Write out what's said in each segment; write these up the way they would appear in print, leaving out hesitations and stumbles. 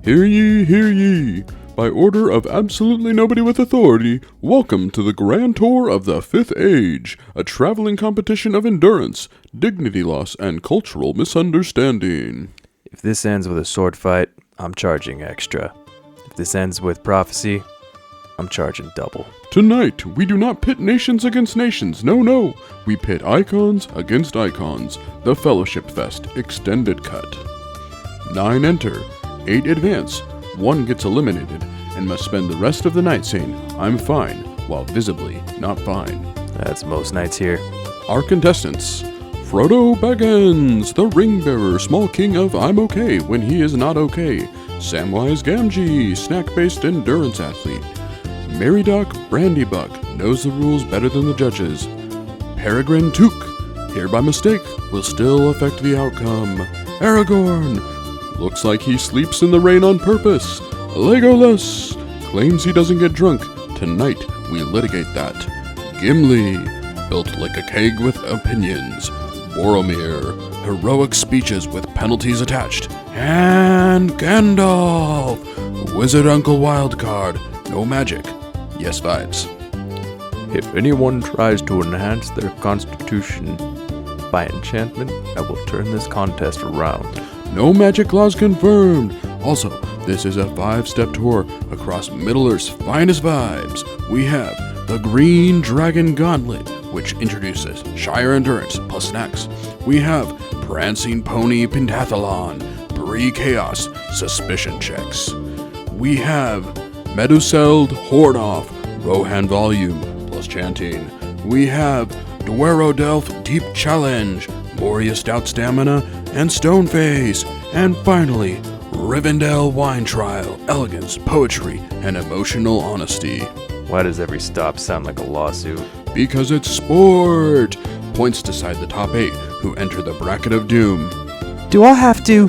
Hear ye, hear ye! By order of absolutely nobody with authority, welcome to the Grand Tour of the Fifth Age, a traveling competition of endurance, dignity loss, and cultural misunderstanding. If this ends with a sword fight, I'm charging extra. If this ends with prophecy, I'm charging double. Tonight, we do not pit nations against nations, no. We pit icons against icons. The Fellowship Fest Extended Cut. 9 enter, 8 advance, 1 gets eliminated, and must spend the rest of the night saying, I'm fine, while visibly not fine. That's most nights here. Our contestants: Frodo Baggins, the ring bearer, small king of I'm okay when he is not okay. Samwise Gamgee, snack-based endurance athlete. Meridoc Brandybuck, knows the rules better than the judges. Peregrine Took, here by mistake, will still affect the outcome. Aragorn, looks like he sleeps in the rain on purpose. Legolas, claims he doesn't get drunk. Tonight, we litigate that. Gimli, built like a keg with opinions. Boromir, heroic speeches with penalties attached. And Gandalf, wizard Uncle Wildcard, no magic, yes vibes. If anyone tries to enhance their constitution by enchantment, I will turn this contest around. No magic laws confirmed. Also, this is a 5-step tour across Middle-earth's finest vibes. We have the Green Dragon Gauntlet, which introduces Shire Endurance plus snacks. We have Prancing Pony Pentathlon, Bree Chaos, Suspicion Checks. We have Meduseld Horde Off, Rohan Volume plus chanting. We have Duero Delph Deep Challenge, Moria Stout Stamina, and Stoneface. And finally, Rivendell Wine Trial, Elegance, Poetry, and Emotional Honesty. Why does every stop sound like a lawsuit? Because it's sport! Points decide the top 8 who enter the bracket of doom. Do I have to?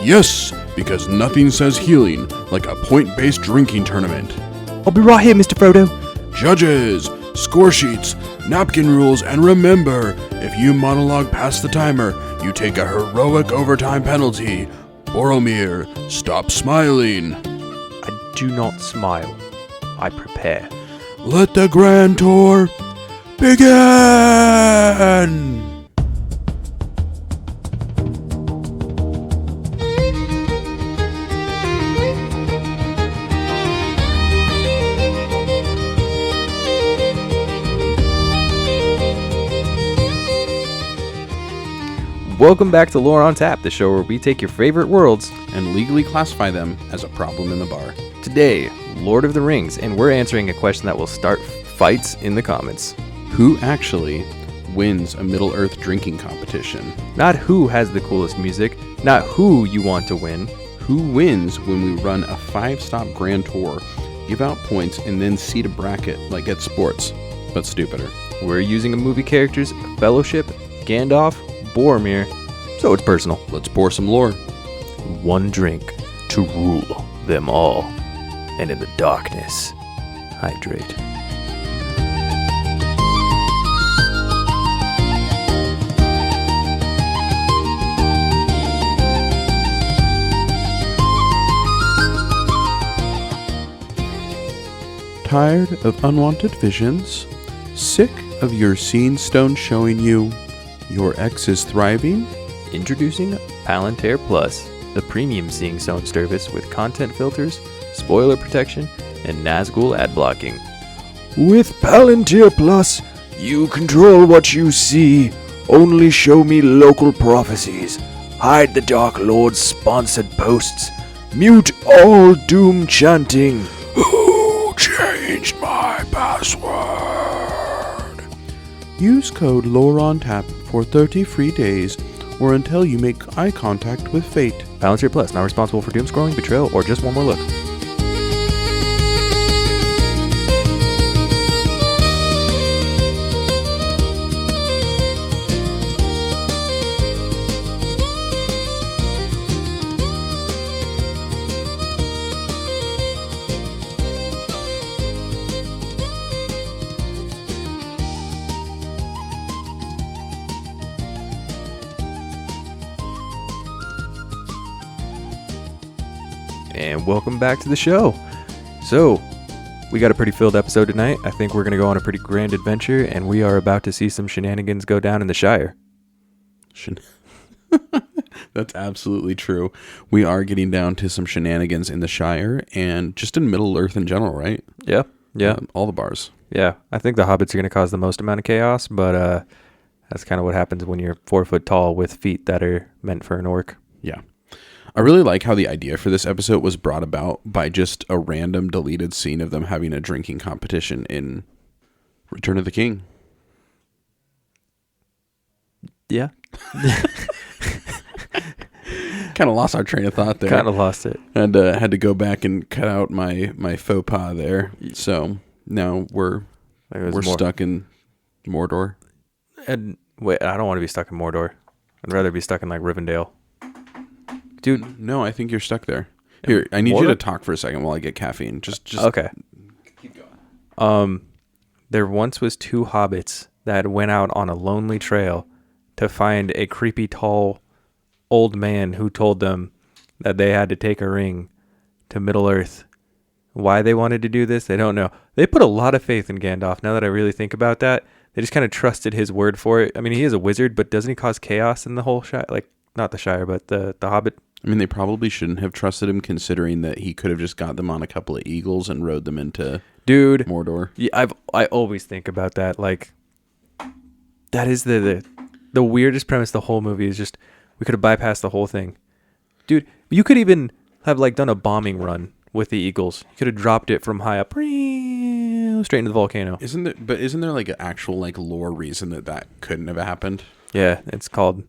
Yes, because nothing says healing like a point-based drinking tournament. I'll be right here, Mr. Frodo. Judges, score sheets, napkin rules, and remember, if you monologue past the timer, you take a heroic overtime penalty. Boromir, stop smiling. I do not smile. I prepare. Let the Grand Tour begin! Welcome back to Lore on Tap, the show where we take your favorite worlds And legally classify them as a problem in the bar. today, Lord of the Rings, and we're answering a question that will start fights in the comments. Who actually wins a Middle-earth drinking competition? Not who has the coolest music, not who you want to win. Who wins when we run a 5-stop Grand Tour, give out points, and then seed a bracket like at sports, but stupider? We're using a movie characters, Fellowship, Gandalf, Boromir, so it's personal. Let's pour some lore. One drink to rule them all. And in the darkness, hydrate. Tired of unwanted visions? Sick of your scene stone showing you your ex is thriving? Introducing Palantir Plus, the premium Seeing Stone service with content filters, spoiler protection, and Nazgul ad blocking. With Palantir Plus, you control what you see. Only show me local prophecies. Hide the Dark Lord's sponsored posts. Mute all doom chanting. Who changed my password? Use code LOREONTAP for 30 free days or until you make eye contact with fate. Palantir Plus, not responsible for doom scrolling, betrayal, or just one more look. And welcome back to the show. So, we got a pretty filled episode tonight. I think we're going to go on a pretty grand adventure, and we are about to see some shenanigans go down in the Shire. That's absolutely true. We are getting down to some shenanigans in the Shire and just in Middle Earth in general, right? Yeah. All the bars. Yeah, I think the hobbits are going to cause the most amount of chaos, but that's kind of what happens when you're 4 foot tall with feet that are meant for an orc. Yeah. I really like how the idea for this episode was brought about by just a random deleted scene of them having a drinking competition in Return of the King. Yeah. Kind of lost our train of thought there. Kind of lost it. And had to go back and cut out my faux pas there. So now we're stuck in Mordor. And wait, I don't want to be stuck in Mordor. I'd rather be stuck in like Rivendell. Dude, no, I think you're stuck there. Here, I need you to talk for a second while I get caffeine. Just okay. Keep going. There once was 2 hobbits that went out on a lonely trail to find a creepy tall old man who told them that they had to take a ring to Middle Earth. Why they wanted to do this, they don't know. They put a lot of faith in Gandalf. Now that I really think about that, they just kind of trusted his word for it. I mean, he is a wizard, but doesn't he cause chaos in the whole Shire? Like, not the Shire, but the Hobbit. I mean, they probably shouldn't have trusted him, considering that he could have just got them on a couple of eagles and rode them into Mordor. Yeah, I always think about that. Like, that is the weirdest premise. The whole movie is just we could have bypassed the whole thing, dude. You could even have like done a bombing run with the eagles. You could have dropped it from high up, straight into the volcano. Isn't there like an actual like lore reason that couldn't have happened? Yeah, it's called.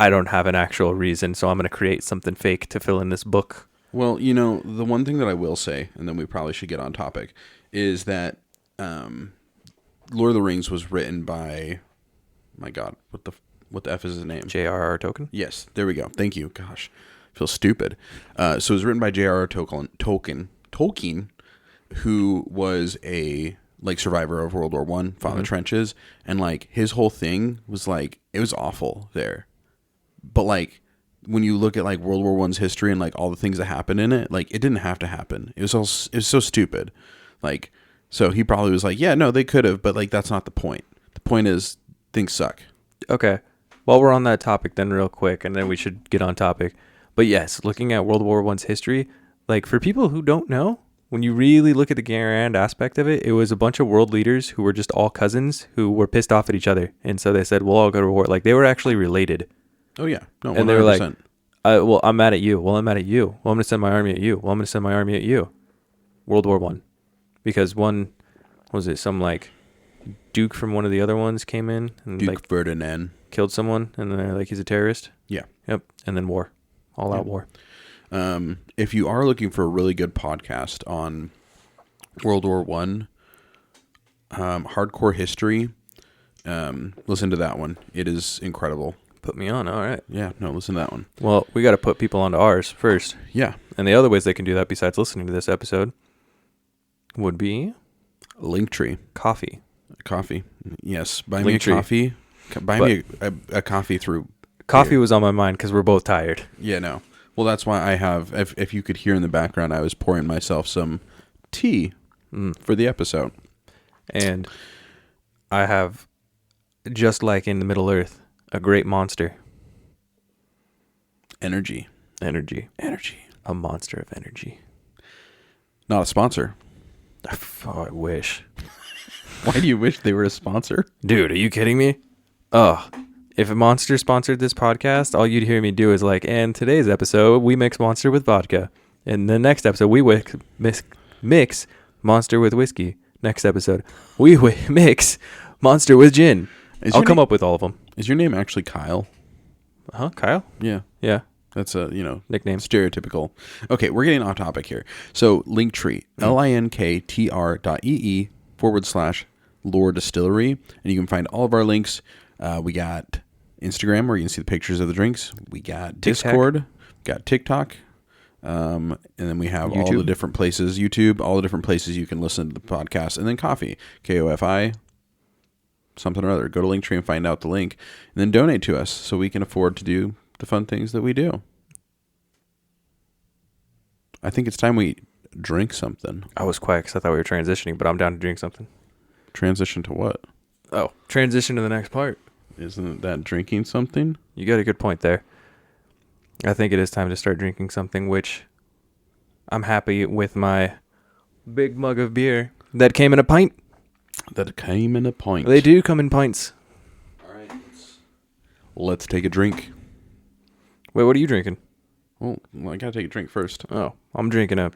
I don't have an actual reason, so I'm going to create something fake to fill in this book. Well, you know, the one thing that I will say, and then we probably should get on topic, is that Lord of the Rings was written by, my God, what the F is his name? J.R.R. Tolkien? Yes, there we go. Thank you. Gosh, I feel stupid. So it was written by J.R.R. Tolkien, who was a like survivor of World War I, fought in the trenches, and like his whole thing was like, it was awful there. But like when you look at like World War I's history and like all the things that happened in it, like it didn't have to happen. It was so stupid. Like, so he probably was like, yeah, no, they could have, but like that's not the point. The point is things suck. Okay. While we're on that topic then real quick, and then we should get on topic. But yes, looking at World War I's history, like for people who don't know, when you really look at the grand aspect of it, it was a bunch of world leaders who were just all cousins who were pissed off at each other. And so they said, we'll all go to war. Like they were actually related. Oh, yeah. No, 100%. And they were like, well, I'm mad at you. Well, I'm mad at you. Well, I'm going to send my army at you. Well, I'm going to send my army at you. World War I. Because one, was it some like Duke from one of the other ones came in and Duke like Ferdinand killed someone and they're like, he's a terrorist? Yeah. Yep. And then war. All out war. If you are looking for a really good podcast on World War I, hardcore history, listen to that one. It is incredible. Put me on. All right. Yeah, no, listen to that one. Well, we got to put people onto ours first. Yeah. And the other ways they can do that besides listening to this episode would be Linktree. Coffee. Coffee. Yes. Buy Linktree. me a coffee. Buy me a coffee through. Coffee beer. was on my mind because we're both tired. Yeah, no. Well, that's why I have, if you could hear in the background, I was pouring myself some tea for the episode. And I have, just like in the Middle Earth, a great monster. Energy. A monster of energy. Not a sponsor. Oh, I wish. Why do you wish they were a sponsor? Dude, are you kidding me? Oh, if a Monster sponsored this podcast, all you'd hear me do is like, and today's episode, we mix Monster with vodka. And the next episode, we mix Monster with whiskey. Next episode, we mix Monster with gin. I'll come up with all of them. Is your name actually Kyle? Huh? Kyle? Yeah. Yeah. That's a, nickname. Stereotypical. Okay, we're getting off topic here. So, Linktree, linktr.ee/lore distillery. And you can find all of our links. We got Instagram where you can see the pictures of the drinks. We got Discord. We got TikTok. And then we have all the different places, YouTube, all the different places you can listen to the podcast. And then Coffee, KOFI, something or other. Go to Linktree and find out the link. And then donate to us so we can afford to do the fun things that we do. I think it's time we drink something. I was quiet because I thought we were transitioning, but I'm down to drink something. Transition to what? Oh, transition to the next part. Isn't that drinking something? You got a good point there. I think it is time to start drinking something, which I'm happy with my big mug of beer that came in a pint. That came in a pint. They do come in pints. All right. Let's take a drink. Wait, what are you drinking? Oh, well, I gotta take a drink first. Oh, I'm drinking a...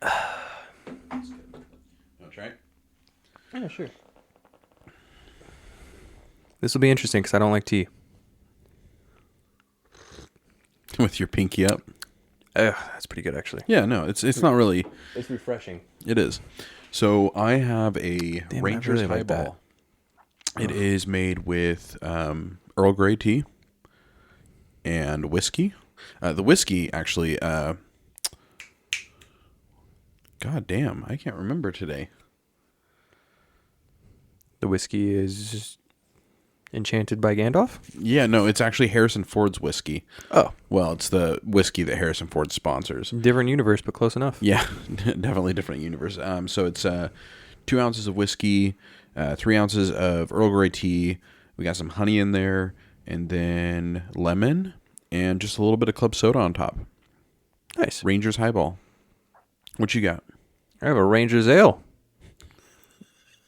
Want to try it? Yeah, sure. This will be interesting because I don't like tea. With your pinky up. That's pretty good, actually. Yeah, no, it's not really. It's refreshing. It is. So I have a Damn, Ranger's I really like Highball. It is made with Earl Grey tea and whiskey. The whiskey, actually, God damn, I can't remember today. The whiskey is enchanted by Gandalf? Yeah, no, it's actually Harrison Ford's whiskey. Oh. Well, it's the whiskey that Harrison Ford sponsors. Different universe, but close enough. Yeah, definitely different universe. So it's 2 ounces of whiskey, 3 ounces of Earl Grey tea. We got some honey in there, and then lemon, and just a little bit of club soda on top. Nice. Ranger's Highball. What you got? I have a Ranger's Ale.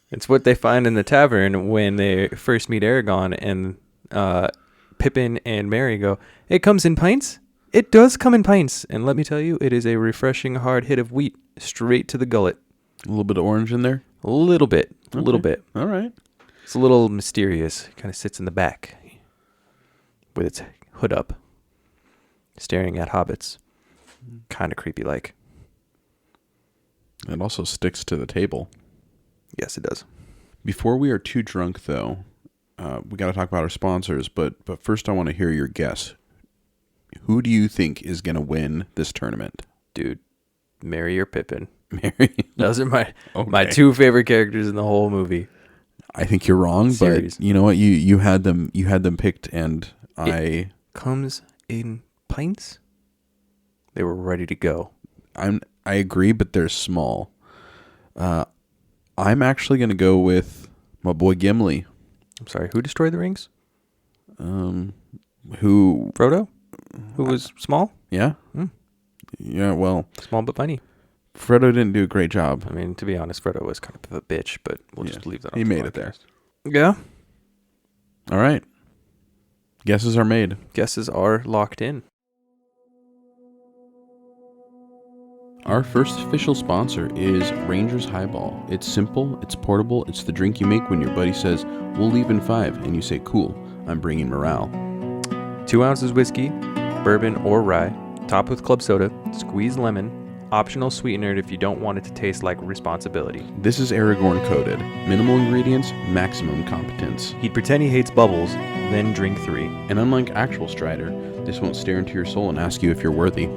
It's what they find in the tavern when they first meet Aragorn, and Pippin and Merry go, "It comes in pints? It does come in pints." And let me tell you, it is a refreshing hard hit of wheat straight to the gullet. A little bit of orange in there? A little bit. A little bit. All right. It's a little mysterious. It kind of sits in the back with its hood up, staring at hobbits. Kind of creepy like. It also sticks to the table. Yes, it does. Before we are too drunk, though, we got to talk about our sponsors. But first, I want to hear your guess. Who do you think is going to win this tournament? Dude, Merry or Pippin? Merry. Those are my two favorite characters in the whole movie. I think you're wrong, Series. but you know what? You had them picked, and It comes in pints. They were ready to go. I agree, but they're small. I'm actually going to go with my boy Gimli. I'm sorry, who destroyed the rings? Who? Frodo? Who was small? Yeah. Hmm. Yeah. Well, Small but funny. Frodo didn't do a great job. I mean, to be honest, Frodo was kind of a bitch, but we'll just leave that on He the made it there. podcast. Yeah. All right. Guesses are made. Guesses are locked in. Our first official sponsor is Ranger's Highball. It's simple, it's portable, it's the drink you make when your buddy says, "We'll leave in 5," and you say, "Cool, I'm bringing morale." 2 ounces whiskey, bourbon or rye, topped with club soda, squeezed lemon, optional sweetener if you don't want it to taste like responsibility. This is Aragorn coded. Minimal ingredients, maximum competence. He'd pretend he hates bubbles, then drink 3. And unlike actual Strider, this won't stare into your soul and ask you if you're worthy.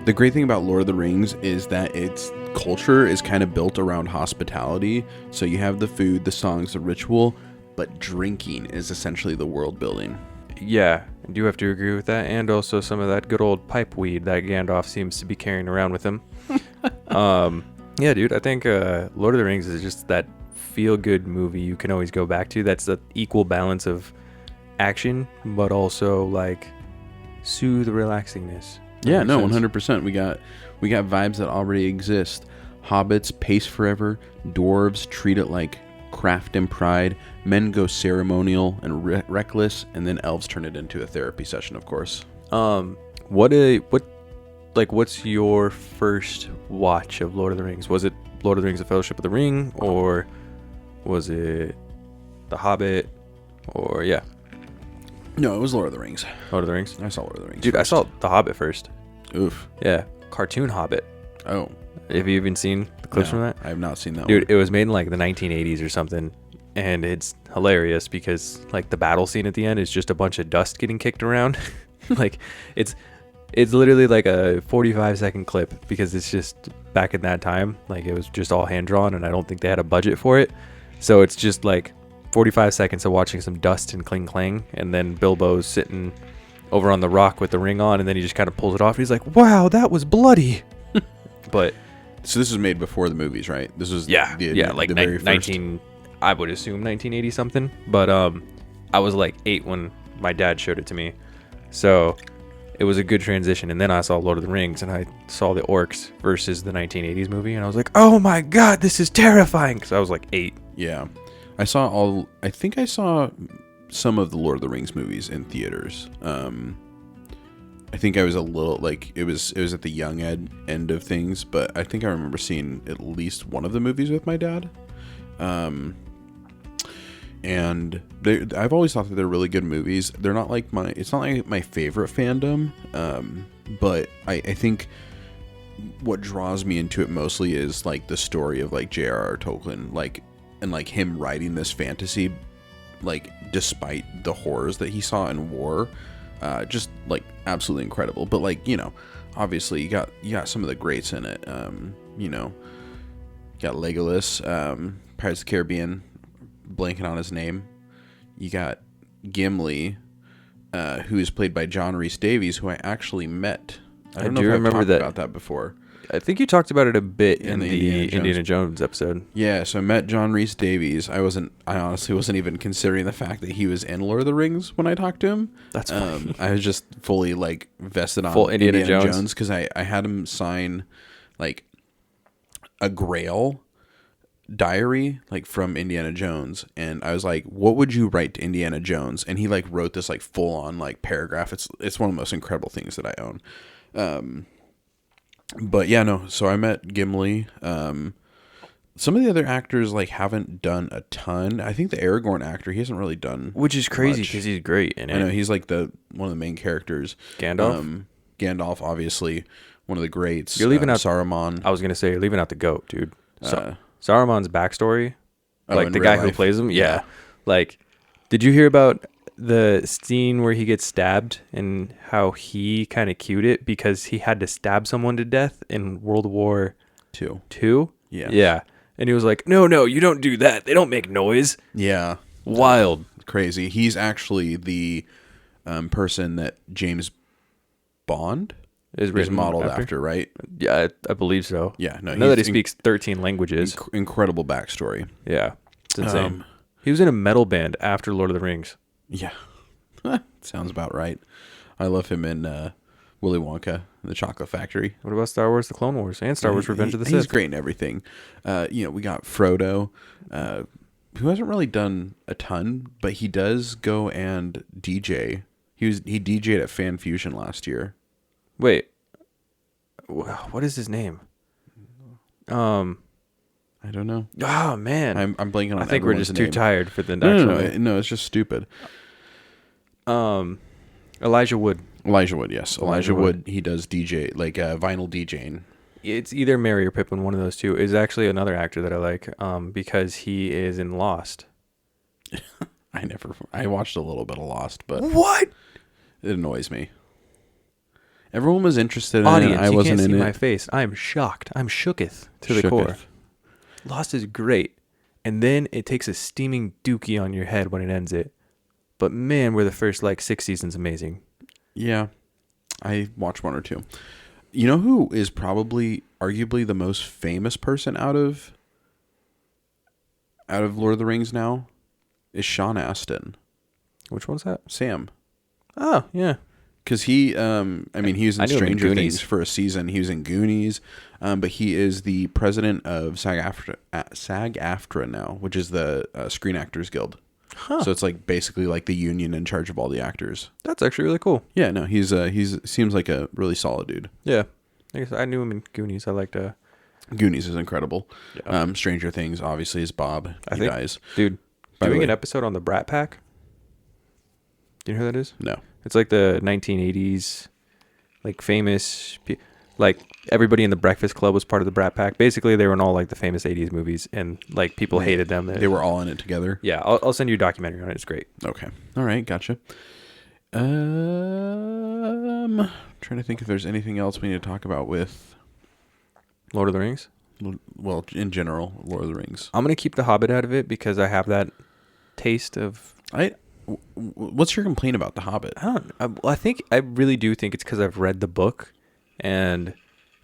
The great thing about Lord of the Rings is that its culture is kind of built around hospitality. So you have the food, the songs, the ritual, but drinking is essentially the world building. Yeah, I do have to agree with that, and also some of that good old pipe weed that Gandalf seems to be carrying around with him. Yeah, dude, I think Lord of the Rings is just that feel-good movie you can always go back to. That's the equal balance of action, but also like soothe relaxingness. Yeah, no, Makes sense. 100%. We got vibes that already exist. Hobbits pace forever. Dwarves treat it like craft and pride. Men go ceremonial and reckless, and then elves turn it into a therapy session, of course. What's your first watch of Lord of the Rings? Was it Lord of the Rings: The Fellowship of the Ring, or was it The Hobbit, or yeah, No, it was Lord of the Rings. Lord of the Rings? I saw Lord of the Rings. Dude, I first. saw The Hobbit first. Oof. Yeah, cartoon Hobbit. Oh. Have you even seen the clips from that? I have not seen that Dude, one. it was made in like the 1980s or something, and it's hilarious because like the battle scene at the end is just a bunch of dust getting kicked around. Like it's literally like a 45-second clip because it's just back in that time, like it was just all hand drawn, and I don't think they had a budget for it. So it's just like 45 seconds of watching some dust and cling clang, and then Bilbo's sitting over on the rock with the ring on, and then he just kind of pulls it off. He's like, "Wow, that was bloody." But So this was made before the movies, right? This was like the very first. 19, I would assume 1980 something. But I was like 8 when my dad showed it to me, so it was a good transition. And then I saw Lord of the Rings, and I saw the orcs versus the 1980s movie, and I was like, "Oh my god, this is terrifying!" Because I was like 8. Yeah, I think I saw some of the Lord of the Rings movies in theaters. I think I was a little like it was at the young end of things, but I think I remember seeing at least one of the movies with my dad. And I've always thought that they're really good movies. They're not like it's not like my favorite fandom, but I think what draws me into it mostly is like the story of like J.R.R. Tolkien, like, and like him writing this fantasy, like despite the horrors that he saw in war. Just like absolutely incredible. But like, you know, obviously you got some of the greats in it. You know, you got Legolas, Pirates of the Caribbean, blanking on his name. You got Gimli, who is played by John Rhys Davies, who I actually met. I don't know if I've talked about that before. I think you talked about it a bit in the Indiana Jones episode. Yeah, so I met John Rhys Davies. I honestly wasn't even considering the fact that he was in Lord of the Rings when I talked to him. That's funny. I was just fully like vested on Full Indiana Jones because I had him sign like a Grail diary like from Indiana Jones, and I was like, what would you write to Indiana Jones? And he like wrote this like full on like paragraph. It's one of the most incredible things that I own. But yeah, no. So I met Gimli. Some of the other actors like haven't done a ton. I think the Aragorn actor, he hasn't really done, which is crazy because he's great in it. I know he's like one of the main characters. Gandalf, obviously one of the greats. You're leaving out Saruman. I was gonna say you're leaving out the goat, dude. Saruman's backstory, like the guy who plays him. Yeah. Like, did you hear about the scene where he gets stabbed and how he kind of cued it because he had to stab someone to death in World War II? Yeah. Yeah. And he was like, no, you don't do that. They don't make noise. Yeah. Wild. Crazy. He's actually the person that James Bond is modeled after, right? Yeah, I believe so. Yeah. No, I know that he speaks 13 languages. Incredible backstory. Yeah. It's insane. He was in a metal band after Lord of the Rings. Yeah. Sounds about right. I love him in Willy Wonka and the Chocolate Factory. What about Star Wars: The Clone Wars and Star Wars: Revenge of the Sith? He's great in everything. We got Frodo, who hasn't really done a ton, but he does go and DJ. He DJ'd at Fan Fusion last year. Wait, what is his name? I don't know. Oh man, I'm blanking on. I think we're just too tired for the No, it's just stupid. Elijah Wood. Yes. Elijah Wood. He does DJ, like vinyl DJing. It's either Mary or Pippin. One of those two is actually another actor that I like, because he is in Lost. I watched a little bit of Lost, but what? It annoys me. Everyone was interested in Audience, it. I wasn't in it. You can't see my face. I am shocked. I'm shooketh to the core. Lost is great, and then it takes a steaming dookie on your head when it ends it. But man, were the first like 6 seasons amazing. Yeah, I watched 1 or 2. You know who is probably arguably the most famous person out of Lord of the Rings now? Is Sean Astin. Which one's that? Sam. Oh, yeah. Because he was in Stranger Things for a season. He was in Goonies, but he is the president of SAG-AFTRA now, which is the Screen Actors Guild. Huh. So it's like basically like the union in charge of all the actors. That's actually really cool. Yeah, no, he's seems like a really solid dude. Yeah, I guess I knew him in Goonies. I liked Goonies is incredible. Yeah. Stranger Things obviously is Bob. He dies, dude. Doing an episode on the Brat Pack. Do you know who that is? No. It's like the 1980s, like famous, like everybody in the Breakfast Club was part of the Brat Pack. Basically, they were in all like the famous 80s movies, and like people hated them. They were all in it together. Yeah, I'll send you a documentary on it. It's great. Okay. All right. Gotcha. Trying to think if there's anything else we need to talk about with Lord of the Rings. Well, in general, Lord of the Rings. I'm gonna keep The Hobbit out of it because I have that taste of. What's your complaint about The Hobbit? I really do think it's because I've read the book, and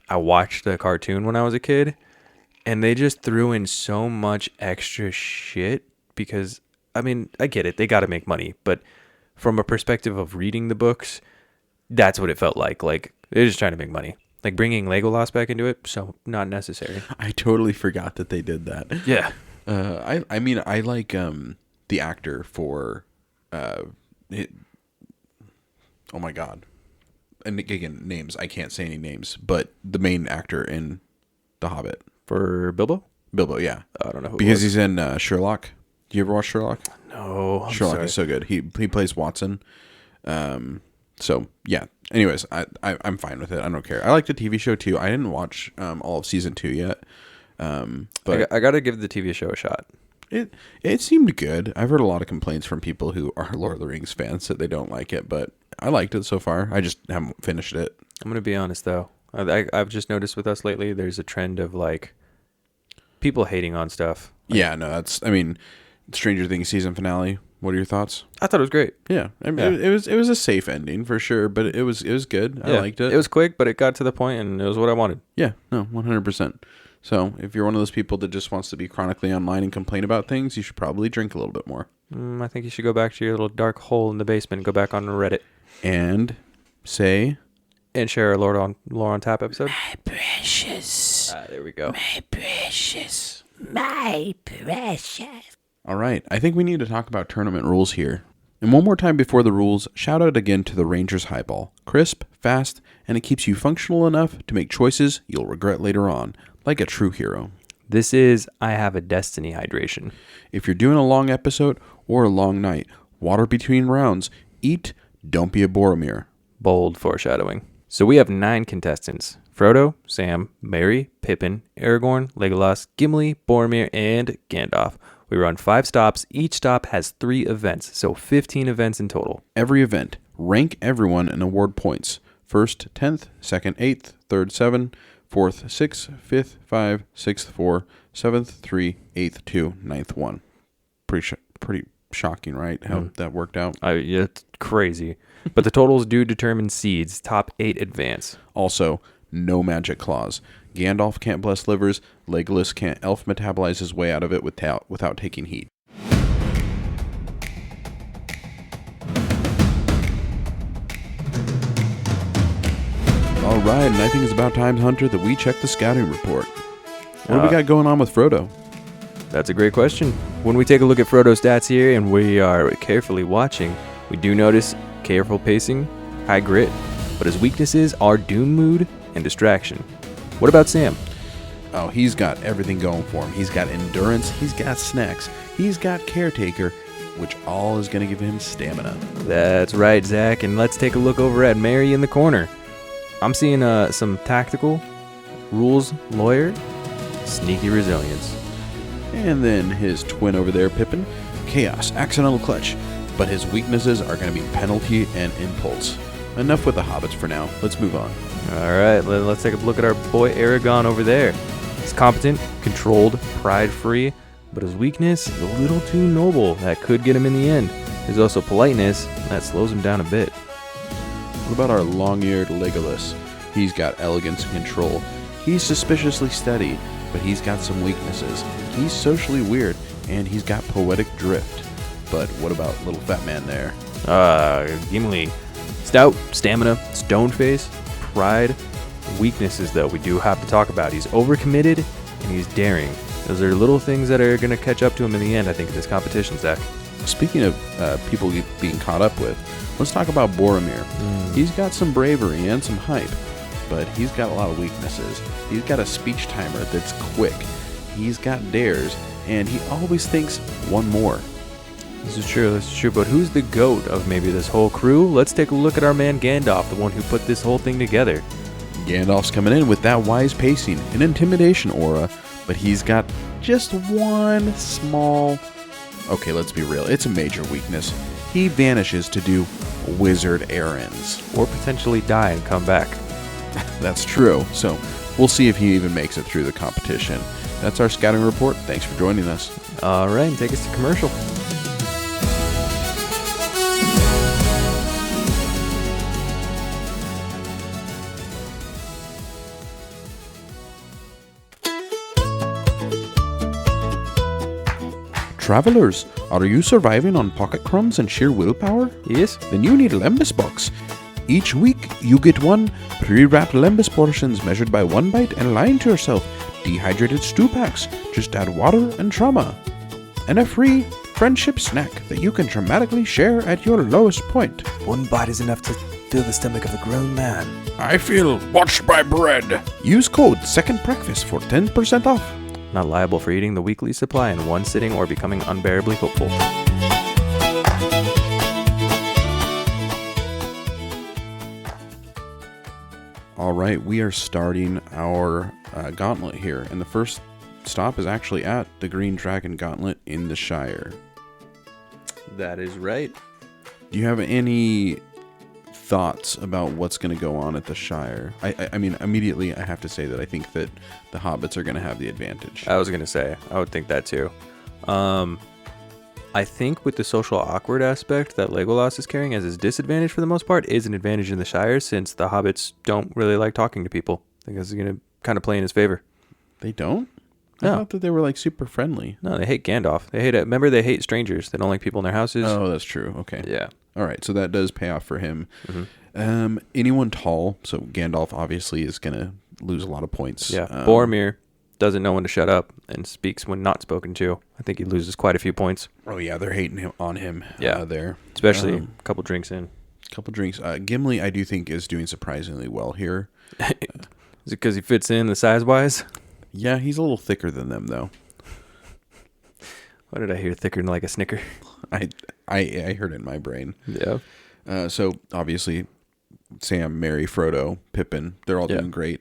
I watched the cartoon when I was a kid, and they just threw in so much extra shit because, I mean, I get it. They got to make money. But from a perspective of reading the books, that's what it felt like. Like, they're just trying to make money. Like, bringing Legolas back into it, so not necessary. I totally forgot that they did that. Yeah. I mean, I like the actor for... oh, my God. And again, names. I can't say any names. But the main actor in The Hobbit. For Bilbo? Bilbo, yeah. I don't know who because he's in Sherlock. Do you ever watch Sherlock? No. Sherlock is so good. He plays Watson. So yeah. Anyways, I'm fine with it. I don't care. I like the TV show too. I didn't watch all of season 2 yet. But I gotta give the TV show a shot. It seemed good. I've heard a lot of complaints from people who are Lord of the Rings fans that they don't like it, but I liked it so far. I just haven't finished it. I'm gonna be honest though. I've just noticed with us lately, there's a trend of like people hating on stuff. Yeah, no, I mean, Stranger Things season finale. What are your thoughts? I thought it was great. Yeah, I mean, it was a safe ending for sure, but it was good. I liked it. It was quick, but it got to the point, and it was what I wanted. Yeah, no, 100%. So if you're one of those people that just wants to be chronically online and complain about things, you should probably drink a little bit more. I think you should go back to your little dark hole in the basement and go back on Reddit and say. And share a Lore on Tap episode. My precious. There we go. My precious. My precious. All right. I think we need to talk about tournament rules here. And one more time before the rules, shout out again to the Rangers Highball. Crisp, fast, and it keeps you functional enough to make choices you'll regret later on, like a true hero. This is I Have a Destiny hydration. If you're doing a long episode or a long night, water between rounds, eat, don't be a Boromir. Bold foreshadowing. So we have 9 contestants. Frodo, Sam, Merry, Pippin, Aragorn, Legolas, Gimli, Boromir, and Gandalf. We run 5 stops. Each stop has 3 events, so 15 events in total. Every event, rank everyone and award points. First, 10th, second, 8th, third, 7, fourth, 6, 5th, 5, 6th, 4, 7th, 3, 8th, 2, 9th, 1. Pretty shocking, right? How that worked out. It's crazy. But the totals do determine seeds. Top 8 advance. Also, no magic clause. Gandalf can't bless livers. Legolas can't elf metabolize his way out of it without taking heat. All right, and I think it's about time, Hunter, that we check the scouting report. What do we got going on with Frodo? That's a great question. When we take a look at Frodo's stats here and we are carefully watching, we do notice careful pacing, high grit, but his weaknesses are doom mood and distraction. What about Sam? Oh, he's got everything going for him. He's got endurance, he's got snacks, he's got caretaker, which all is going to give him stamina. That's right, Zach, and let's take a look over at Mary in the corner. I'm seeing some tactical, rules lawyer, sneaky resilience. And then his twin over there, Pippin, chaos, accidental clutch, but his weaknesses are going to be penalty and impulse. Enough with the hobbits for now. Let's move on. All right, let's take a look at our boy Aragorn over there. He's competent, controlled, pride-free, but his weakness is a little too noble. That could get him in the end. There's also politeness. That slows him down a bit. What about our long-eared Legolas? He's got elegance and control. He's suspiciously steady, but he's got some weaknesses. He's socially weird, and he's got poetic drift. But what about little fat man there? Gimli. Stout, stamina, stone face, pride. Weaknesses, though, we do have to talk about. He's overcommitted, and he's daring. Those are little things that are going to catch up to him in the end, I think, in this competition, Zach. Speaking of people being caught up with, let's talk about Boromir. He's got some bravery and some hype, but he's got a lot of weaknesses. He's got a speech timer that's quick. He's got dares, and he always thinks one more. This is true, but who's the goat of maybe this whole crew? Let's take a look at our man Gandalf, the one who put this whole thing together. Gandalf's coming in with that wise pacing and intimidation aura, but he's got just one small... Okay, let's be real, it's a major weakness. He vanishes to do wizard errands. Or potentially die and come back. That's true. So we'll see if he even makes it through the competition. That's our scouting report. Thanks for joining us. All right, take us to commercial. Travelers, are you surviving on pocket crumbs and sheer willpower? Yes. Then you need a Lembas box. Each week, you get one pre-wrapped Lembas portions measured by 1 bite and lying to yourself. Dehydrated stew packs. Just add water and trauma. And a free friendship snack that you can dramatically share at your lowest point. 1 bite is enough to fill the stomach of a grown man. I feel watched by bread. Use code Second Breakfast for 10% off. Not liable for eating the weekly supply in one sitting or becoming unbearably hopeful. All right, we are starting our gauntlet here, and the first stop is actually at the Green Dragon Gauntlet in the Shire. That is right. Do you have any thoughts about what's going to go on at the Shire? I mean, immediately I have to say that I think that the hobbits are going to have the advantage. I was going to say, I would think that too. I think with the social awkward aspect that Legolas is carrying as his disadvantage for the most part is an advantage in the Shire, since the hobbits don't really like talking to people. I think it's going to kind of play in his favor. They don't? I No. thought that they were like super friendly. No, they hate Gandalf. They hate it. Remember, they hate strangers. They don't like people in their houses. Oh, that's true. Okay. Yeah. All right, so that does pay off for him. Anyone tall, so Gandalf obviously is going to lose a lot of points. Yeah. Boromir doesn't know when to shut up and speaks when not spoken to. I think he loses quite a few points. Oh, yeah, they're hating him on him there. Especially a couple drinks in. Couple drinks. Gimli, I do think, is doing surprisingly well here. Is it because he fits in the size-wise? Yeah, he's a little thicker than them, though. What did I hear? Thicker than like a Snicker? I heard it in my brain. Yeah. So, obviously, Sam, Merry, Frodo, Pippin, they're all doing great.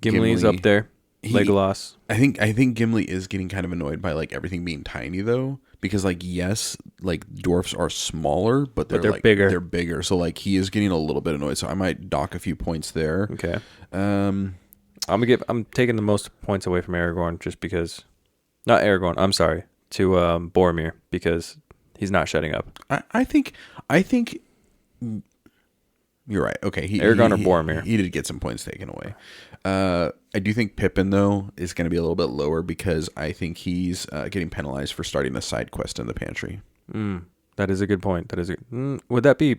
Gimli's up there. Legolas. I think Gimli is getting kind of annoyed by like everything being tiny though, because like yes, like dwarfs are smaller, but they're like, bigger. They're bigger, so like he is getting a little bit annoyed. So I might dock a few points there. Okay. I'm taking the most points away from Aragorn just because, not Aragorn. I'm sorry, to Boromir, because he's not shutting up. I think you're right. Okay, Aragorn or Boromir. He did get some points taken away. I do think Pippin, though, is going to be a little bit lower because I think he's getting penalized for starting a side quest in the pantry. That is a good point. Would that be...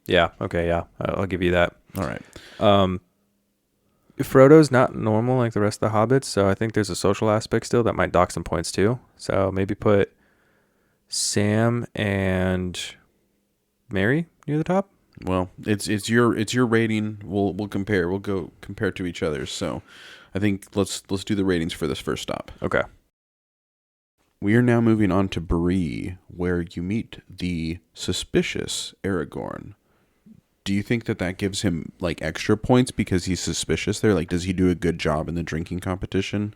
Yeah, okay, yeah. I'll give you that. All right. Frodo's not normal like the rest of the hobbits, so I think there's a social aspect still that might dock some points too. So maybe put Sam and Merry near the top. Well, it's your rating. We'll compare. We'll go compare to each other. So, I think let's do the ratings for this first stop. Okay. We are now moving on to Bree, where you meet the suspicious Aragorn. Do you think that gives him like extra points because he's suspicious there? Like, does he do a good job in the drinking competition,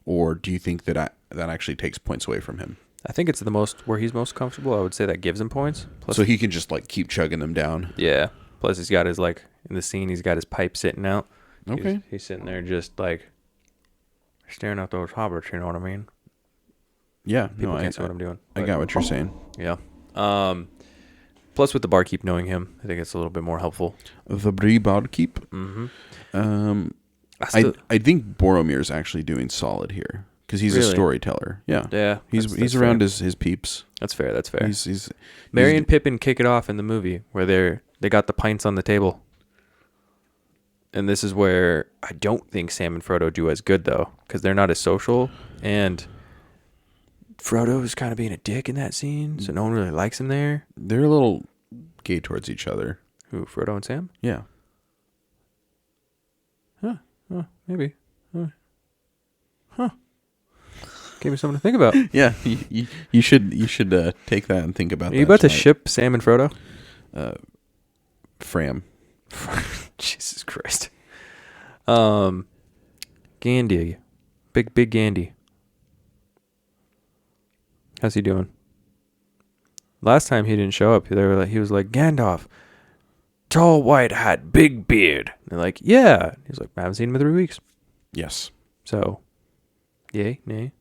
or do you think that actually takes points away from him? I think it's where he's most comfortable. I would say that gives him points. Plus, so he can just like keep chugging them down. Yeah. Plus he's got his in the scene, he's got his pipe sitting out. Okay. He's sitting there just like staring at those hobbits. You know what I mean? Yeah. People can't see what I'm doing. I got what you're saying. Yeah. Plus with the barkeep knowing him, I think it's a little bit more helpful. The Bree barkeep. Mm-hmm. I think Boromir's actually doing solid here. Because he's a storyteller. Yeah. Yeah. He's around his peeps. That's fair. He's Merry and Pippin kick it off in the movie where they got the pints on the table. And this is where I don't think Sam and Frodo do as good, though, because they're not as social. And Frodo is kind of being a dick in that scene, so no one really likes him there. They're a little gay towards each other. Who, Frodo and Sam? Yeah. Huh. Oh, maybe. Huh. Gave me something to think about. Yeah, you should take that and think about that. Are you about to ship Sam and Frodo? Fram. Jesus Christ. Gandhi. Big Gandhi. How's he doing? Last time he didn't show up. He was like, Gandalf, tall, white hat, big beard. They're like, yeah. He's like, I haven't seen him in 3 weeks. Yes. So, yay, nay.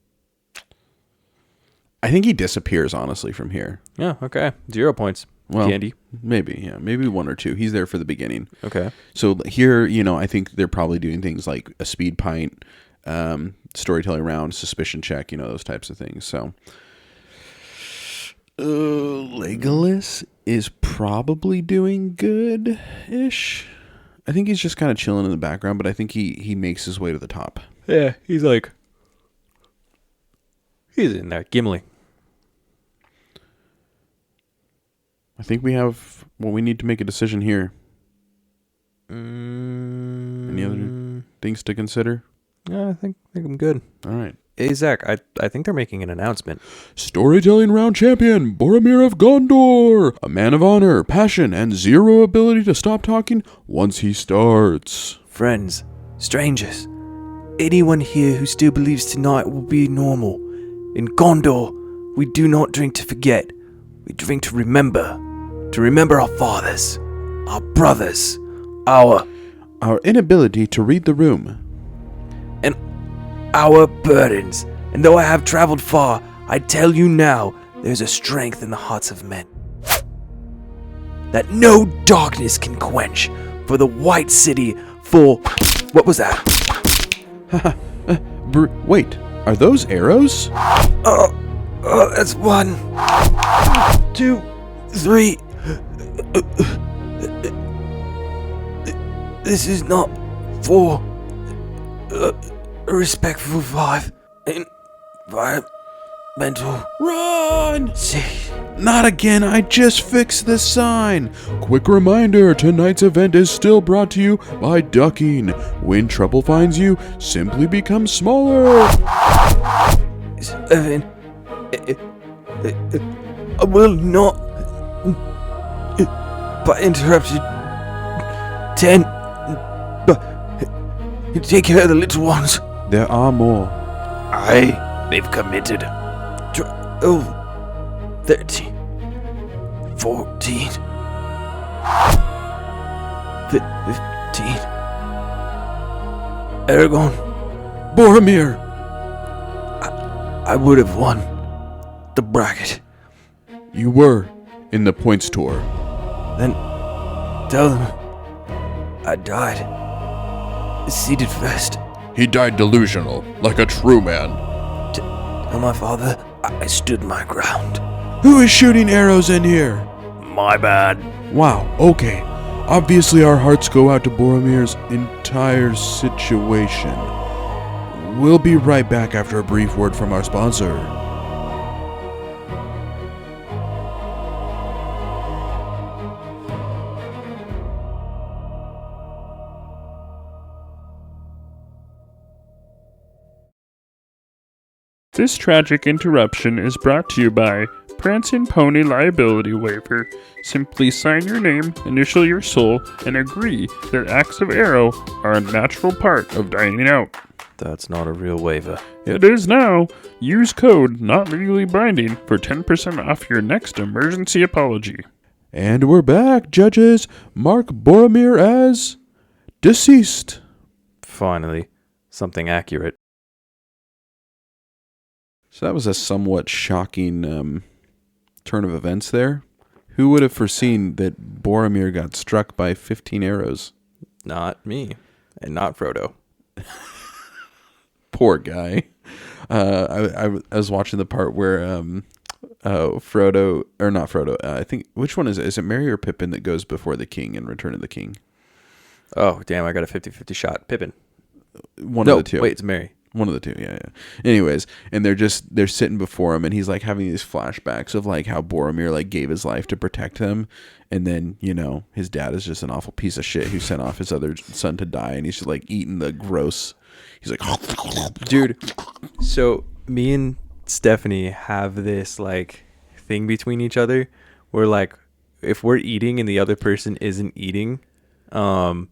I think he disappears, honestly, from here. Yeah, okay. 0 points. Well, Candy. maybe, yeah. Maybe 1 or 2. He's there for the beginning. Okay. So here, I think they're probably doing things like a speed pint, storytelling round, suspicion check, those types of things. So Legolas is probably doing good-ish. I think he's just kind of chilling in the background, but I think he makes his way to the top. Yeah, he's in there. Gimli. I think we have we need to make a decision here. Any other things to consider? Yeah, I think I'm good. All right. Hey, Zach, I think they're making an announcement. Storytelling round champion, Boromir of Gondor. A man of honor, passion, and zero ability to stop talking once he starts. Friends, strangers, anyone here who still believes tonight will be normal. In Gondor, we do not drink to forget. We drink to remember. To remember our fathers, our brothers, our inability to read the room. and our burdens. And though I have traveled far, I tell you now, there's a strength in the hearts of men that no darkness can quench. For the White City, for what was that? Wait, are those arrows? That's 1, 2, 3. This is not 4. Respectful 5. Environmental Run! 6. Not again, I just fixed the sign. Quick reminder, tonight's event is still brought to you by ducking. When trouble finds you, simply become smaller. 7. I will not but interrupted. 10. But take care of the little ones. There are more. They've committed. 12. 13. 14. 15. Aragorn, Boromir! I would have won the bracket. You were in the points tour. Then tell them I died. Seated first. He died delusional, like a true man. Tell my father I stood my ground. Who is shooting arrows in here? My bad. Wow, okay. Obviously our hearts go out to Boromir's entire situation. We'll be right back after a brief word from our sponsor. This tragic interruption is brought to you by Prancing Pony Liability Waiver. Simply sign your name, initial your soul, and agree that acts of arrow are a natural part of dining out. That's not a real waiver. It is now. Use code not legally binding for 10% off your next emergency apology. And we're back, judges. Mark Boromir as deceased. Finally, something accurate. So that was a somewhat shocking turn of events there. Who would have foreseen that Boromir got struck by 15 arrows? Not me, and not Frodo. Poor guy. I was watching the part where Frodo, or not Frodo, I think, which one is it? Is it Merry or Pippin that goes before the king in Return of the King? Oh, damn, I got a 50-50 shot. Pippin. One of the two. Wait, it's Merry. One of the two, yeah. Anyways, and they're sitting before him, and he's like having these flashbacks of like how Boromir like gave his life to protect them, and then his dad is just an awful piece of shit who sent off his other son to die, and he's just like eating the gross. He's like, Dude, so me and Stephanie have this like thing between each other where like if we're eating and the other person isn't eating, in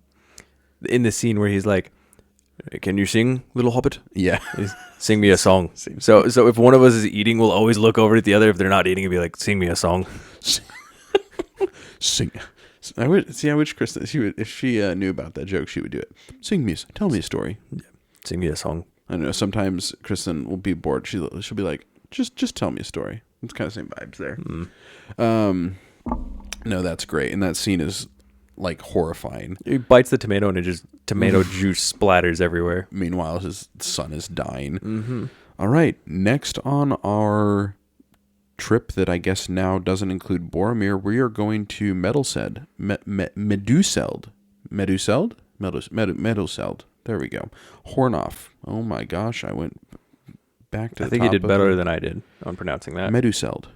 the scene where he's like, "Can you sing, little hobbit?" yeah, Sing me a song. So if one of us is eating, we'll always look over at the other. If they're not eating, it'll be like, "Sing me a song." sing I wish Kristen, she would, if she knew about that joke, she would do it. Tell me a story. Sing me a song. I don't know. Sometimes Kristen will be bored. She'll be like, just tell me a story. It's kind of same vibes there. No, that's great. And that scene is like horrifying. He bites the tomato and it just tomato juice splatters everywhere. Meanwhile, his son is dying. Mm-hmm. All right. Next on our trip that I guess now doesn't include Boromir, we are going to Meduseld. Meduseld. There we go. Hornoff. Oh my gosh, I went back to I think you did better than I did on pronouncing that. Meduseld.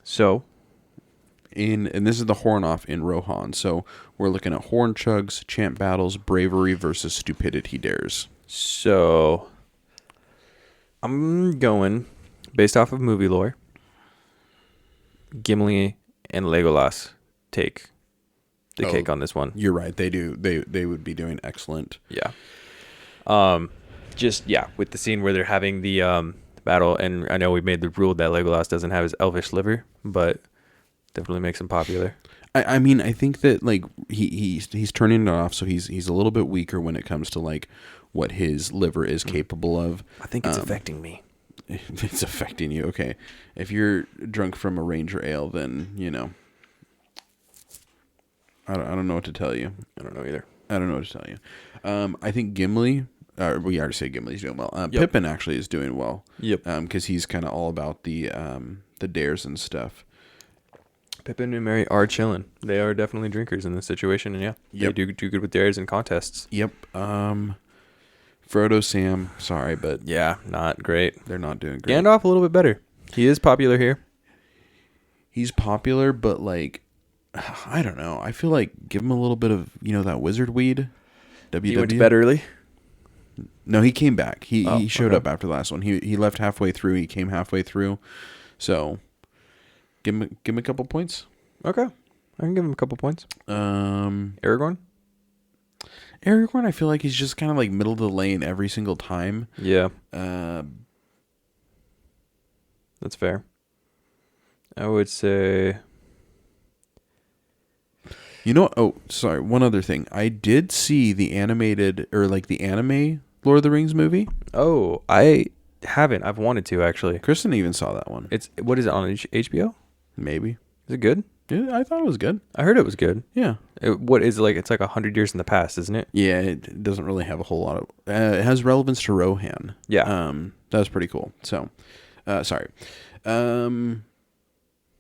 So, and this is the Hornoff in Rohan. So we're looking at horn chugs, chant battles, bravery versus stupidity dares. So I'm going based off of movie lore. Gimli and Legolas take the cake on this one. You're right. They do. They would be doing excellent. Yeah. With the scene where they're having the battle, and I know we made the rule that Legolas doesn't have his elvish liver, but definitely makes him popular. I mean, I think that like he's turning it off, so he's a little bit weaker when it comes to like what his liver is capable of. I think it's affecting me. It's affecting you. Okay. If you're drunk from a Ranger ale, then, you know, I don't know what to tell you. I don't know either. I don't know what to tell you. I think Gimli, we already say Gimli's doing well. Yep. Pippin actually is doing well. Yep. Because he's kind of all about the dares and stuff. Pippin and Merry are chilling. They are definitely drinkers in this situation, and they do good with dares and contests. Yep. Frodo, Sam, sorry, but yeah, not great. They're not doing great. Gandalf a little bit better. He is popular here. He's popular, but like, I don't know. I feel like give him a little bit of, you know, that wizard weed. He went to bed early? No, he came back. He showed up after the last one. He left halfway through. He came halfway through. So give him a couple points. Okay. I can give him a couple points. Aragorn, I feel like he's just kind of like middle of the lane every single time. Yeah. That's fair. I would say... You know, oh, sorry, one other thing. I did see the animated, or like the anime Lord of the Rings movie. Oh, I haven't. I've wanted to, actually. Kristen even saw that one. What is it, on HBO? Maybe. Is it good? Yeah, I thought it was good. I heard it was good. Yeah. What is it like? It's like 100 years in the past, isn't it? Yeah, it doesn't really have a whole lot of... it has relevance to Rohan. Yeah. That was pretty cool. So, sorry.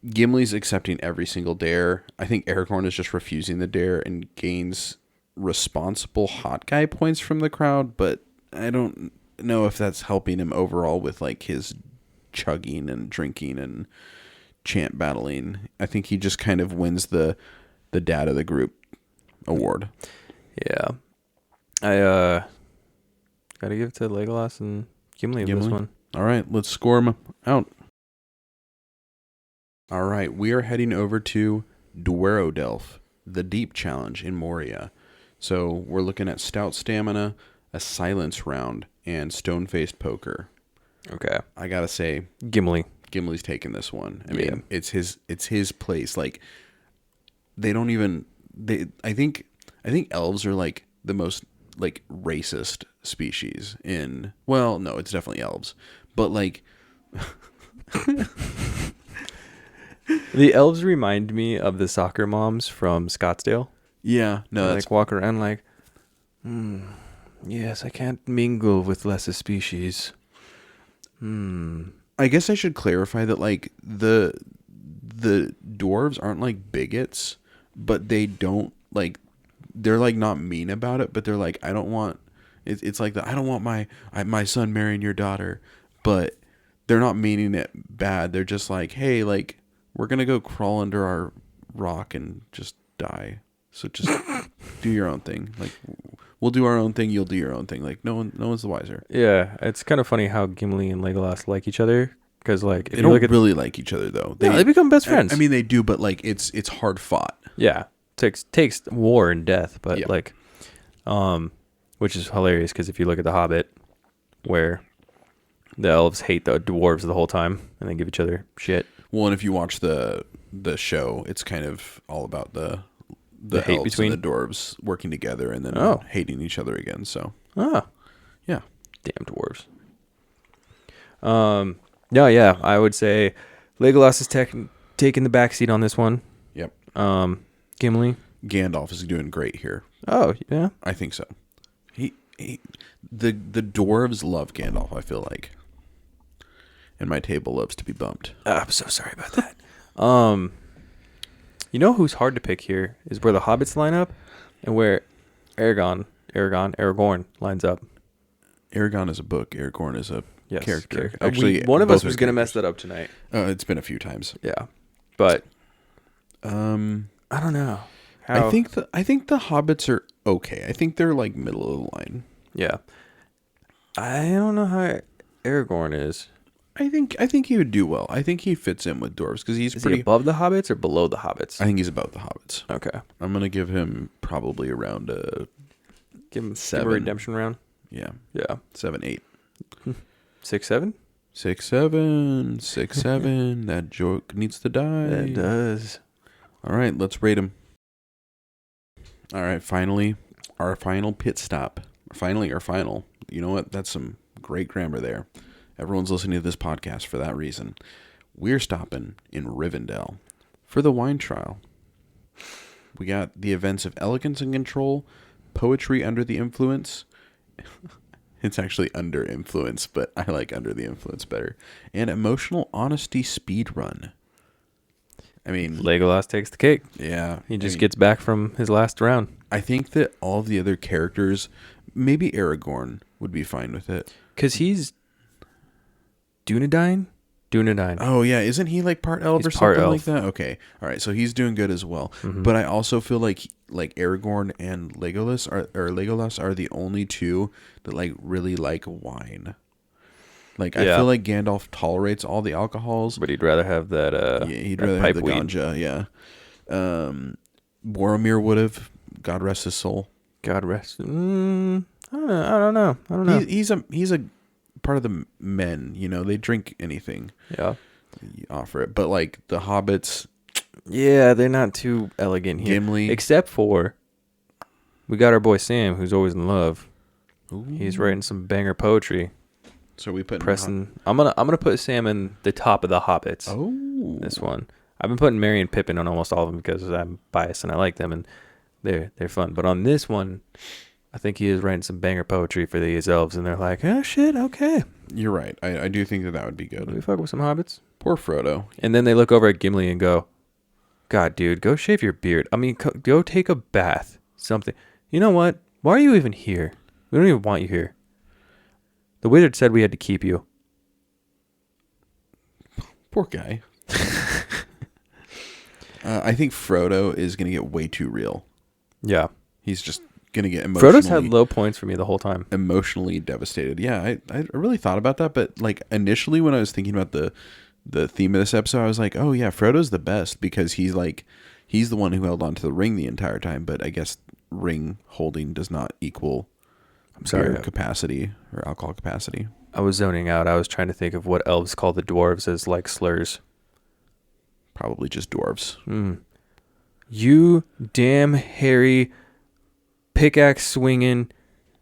Gimli's accepting every single dare. I think Aragorn is just refusing the dare and gains responsible hot guy points from the crowd, but I don't know if that's helping him overall with like his chugging and drinking and chant battling. I think he just kind of wins the dad of the group award. Yeah. I gotta give it to Legolas and Gimli in this one. All right, let's score him out. All right, we are heading over to Dwerodelf, the Deep Challenge in Moria. So we're looking at Stout Stamina, a Silence Round, and Stone-Faced Poker. Okay. I gotta say, Gimli's taking this one. I mean, it's his place. Like, they don't even... I think elves are like the most like racist species in... Well, no, it's definitely elves. But like... The elves remind me of the soccer moms from Scottsdale. Yeah, no, they like walk around like, yes, I can't mingle with lesser species. I guess I should clarify that like the dwarves aren't like bigots, but they don't like, they're like not mean about it, but they're like, I don't want, it's like I don't want my son marrying your daughter, but they're not meaning it bad. They're just like, hey, like, we're going to go crawl under our rock and just die. So just do your own thing. Like, we'll do our own thing. You'll do your own thing. Like, no one's the wiser. Yeah. It's kind of funny how Gimli and Legolas like each other. Because, like, if they don't really like each other, though. They become best friends. I mean, they do, but, like, it's hard fought. Yeah. Takes war and death. But, yeah. like, which is hilarious because if you look at The Hobbit, where the elves hate the dwarves the whole time and they give each other shit. Well, and if you watch the the show, it's kind of all about the hate elves between and the dwarves working together and then hating each other again. So yeah, damn dwarves. No, yeah, I would say Legolas is taking the backseat on this one. Yep. Gimli. Gandalf is doing great here. Oh yeah, I think so. The dwarves love Gandalf, I feel like, and my table loves to be bumped. I'm so sorry about that. You know who's hard to pick here is where the hobbits line up and where Aragorn lines up. Aragorn is a book. Aragorn is a character. Actually, one of us was going to mess that up tonight. It's been a few times. Yeah, but I don't know. I think the hobbits are okay. I think they're like middle of the line. Yeah, I don't know how Aragorn is. I think he would do well. I think he fits in with dwarves because he's pretty he above the hobbits or below the hobbits. I think he's above the hobbits. Okay, I'm gonna give him probably around give him 7. a redemption round. Yeah, 7, 8, 6, 7, 6, 7, 6, 7. That joke needs to die. It does. All right, let's rate him. All right, finally, our final pit stop. Finally, our final. You know what? That's some great grammar there. Everyone's listening to this podcast for that reason. We're stopping in Rivendell for the wine trial. We got the events of elegance and control, poetry under the influence. It's actually under influence, but I like under the influence better. And emotional honesty speed run. I mean, Legolas takes the cake. Yeah. He just gets back from his last round. I think that all of the other characters, maybe Aragorn would be fine with it. Because he's Dunedain? Oh, yeah. Isn't he like part elf or something like that? Okay. All right. So he's doing good as well. Mm-hmm. But I also feel like Aragorn and Legolas are the only two that like really like wine. Like I feel like Gandalf tolerates all the alcohols, but he'd rather have that. He'd rather have the ganja. Yeah. Boromir would have. God rest his soul. God rest. I don't know. He's a part of the men. You know, they drink anything. Yeah. You offer it, but like the hobbits. Yeah, they're not too elegant here. Gimli, except for we got our boy Sam, who's always in love. Ooh. He's writing some banger poetry. So we put Preston. I'm gonna put Sam in the top of the hobbits. Oh, this one. I've been putting Merry and Pippin on almost all of them because I'm biased and I like them and they're fun. But on this one, I think he is writing some banger poetry for these elves, and they're like, oh shit, okay. You're right. I do think that would be good. We fuck with some hobbits. Poor Frodo. And then they look over at Gimli and go, God, dude, go shave your beard. I mean, go take a bath. Something. You know what? Why are you even here? We don't even want you here. The wizard said we had to keep you. Poor guy. I think Frodo is going to get way too real. Yeah. He's just going to get emotionally... Frodo's had low points for me the whole time. Emotionally devastated. Yeah, I really thought about that, but like initially when I was thinking about the theme of this episode, I was like, oh yeah, Frodo's the best because he's the one who held on to the ring the entire time, but I guess ring holding does not equal beer capacity or alcohol capacity. I was zoning out. I was trying to think of what elves call the dwarves as like slurs. Probably just dwarves. You damn hairy, pickaxe swinging,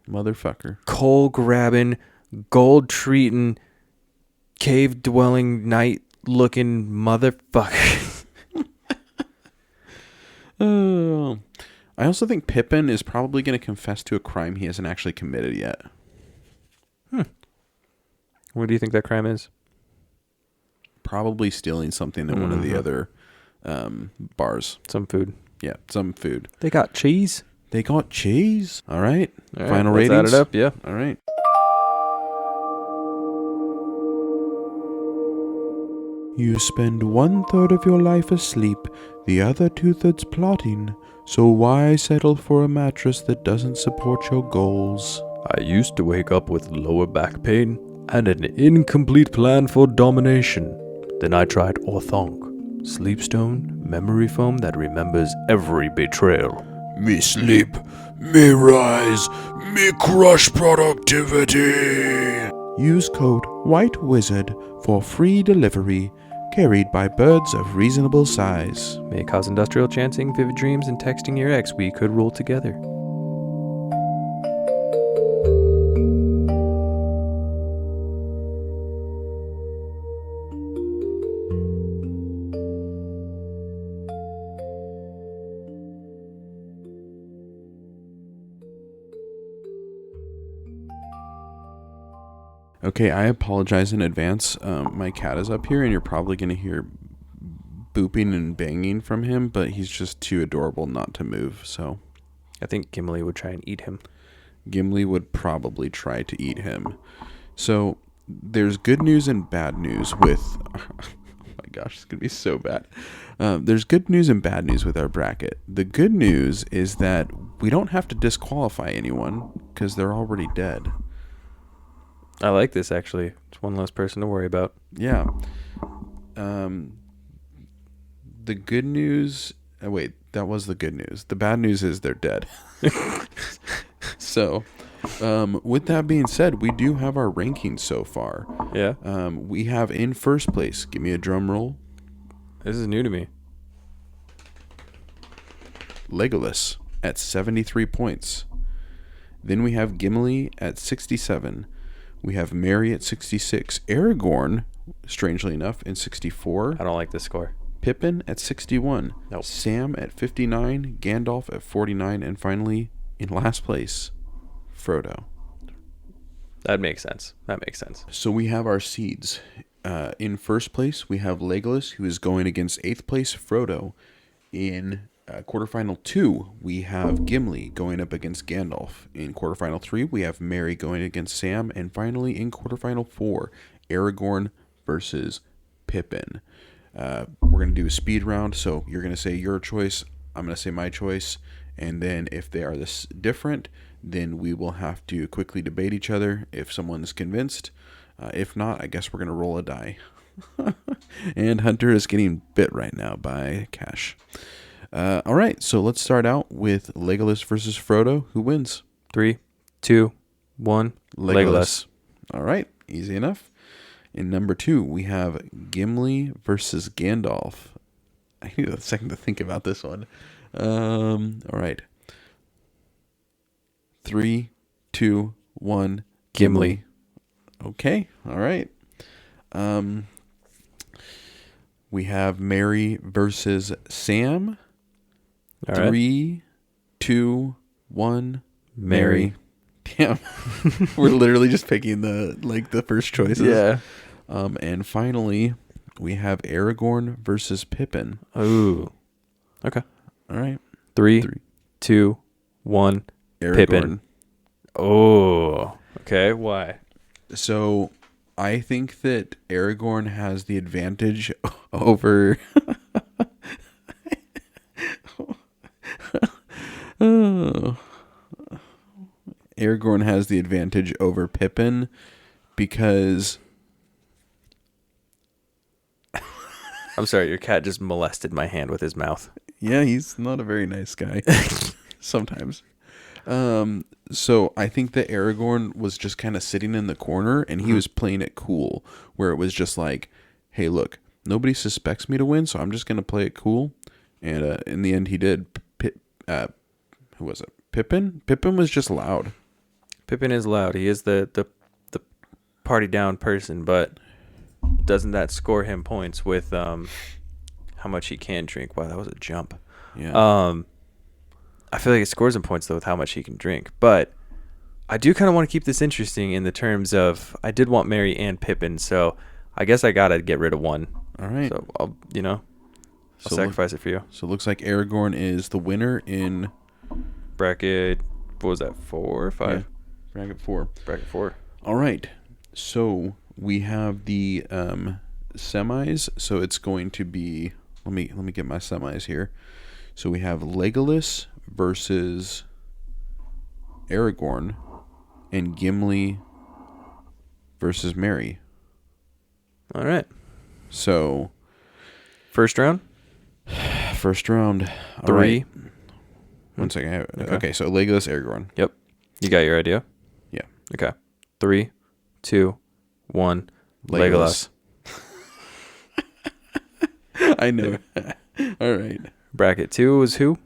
motherfucker, coal grabbing, gold treating, cave dwelling, night looking motherfucker. Oh. I also think Pippin is probably going to confess to a crime he hasn't actually committed yet. What do you think that crime is? Probably stealing something in one of the other bars. Some food. Yeah, some food. They got cheese. All right. Final ratings. Let's add it up, yeah. All right. You spend 1/3 of your life asleep, the other 2/3 plotting. So why settle for a mattress that doesn't support your goals? I used to wake up with lower back pain and an incomplete plan for domination. Then I tried Orthonk, sleepstone, memory foam that remembers every betrayal. Me sleep, me rise, me crush productivity. Use code WHITEWIZARD for free delivery carried by birds of reasonable size. May it cause industrial chancing, vivid dreams, and texting your ex. We could rule together. Okay, I apologize in advance. My cat is up here, and you're probably going to hear booping and banging from him, but he's just too adorable not to move, so... I think Gimli would try and eat him. Gimli would probably try to eat him. So, there's good news and bad news with... Oh my gosh, it's going to be so bad. There's good news and bad news with our bracket. The good news is that we don't have to disqualify anyone, because they're already dead. I like this, actually. It's one less person to worry about. Yeah. The good news... Oh, wait, that was the good news. The bad news is they're dead. So, with that being said, we do have our rankings so far. Yeah. We have in first place, give me a drum roll, This is new to me. Legolas at 73 points. Then we have Gimli at 67. We have Merry at 66. Aragorn, strangely enough, in 64. I don't like this score. Pippin at 61. Nope. Sam at 59. Gandalf at 49. And finally, in last place, Frodo. That makes sense. So we have our seeds. In first place, we have Legolas, who is going against 8th place Frodo. In quarterfinal 2, we have Gimli going up against Gandalf. In quarterfinal 3, we have Merry going against Sam. And finally, in quarterfinal 4, Aragorn versus Pippin. We're going to do a speed round, so you're going to say your choice, I'm going to say my choice, and then if they are this different, then we will have to quickly debate each other if someone's convinced. If not, I guess we're going to roll a die. And Hunter is getting bit right now by Cash. All right, so let's start out with Legolas versus Frodo. Who wins? 3, 2, 1. Legolas. All right, easy enough. In number 2, we have Gimli versus Gandalf. I need a second to think about this one. All right. 3, 2, 1. Gimli. Okay, all right. We have Merry versus Sam. All right. 3, 2, 1. Merry. Damn. We're literally just picking the first choices. Yeah. And finally, we have Aragorn versus Pippin. Ooh. Okay. All right. 3, 2, 1. Aragorn. Pippin. Oh. Okay. Why? So I think that Aragorn has the advantage over... Aragorn has the advantage over Pippin because... I'm sorry, your cat just molested my hand with his mouth. Yeah, he's not a very nice guy. Sometimes. So I think that Aragorn was just kind of sitting in the corner and he was playing it cool, where it was just like, hey, look, nobody suspects me to win, so I'm just going to play it cool. And in the end, he did. Who was it? Pippin? Pippin was just loud. Pippin is loud. He is the party down person, but doesn't that score him points with how much he can drink? Wow, that was a jump. Yeah. I feel like it scores him points though with how much he can drink, but I do kind of want to keep this interesting in the terms of I did want Merry and Pippin, so I guess I gotta get rid of one. All right. So I'll sacrifice it for you. So it looks like Aragorn is the winner in Bracket. What was that? 4 or 5? Yeah, bracket 4. Bracket 4. All right. So we have the semis. So it's going to be. Let me get my semis here. So we have Legolas versus Aragorn, and Gimli versus Merry. All right. So First round. All 3. right. One second. Okay. Okay, so Legolas, Aragorn. Yep. You got your idea? Yeah. Okay. 3, 2, 1. Legolas. I know. All right. Bracket 2 was who?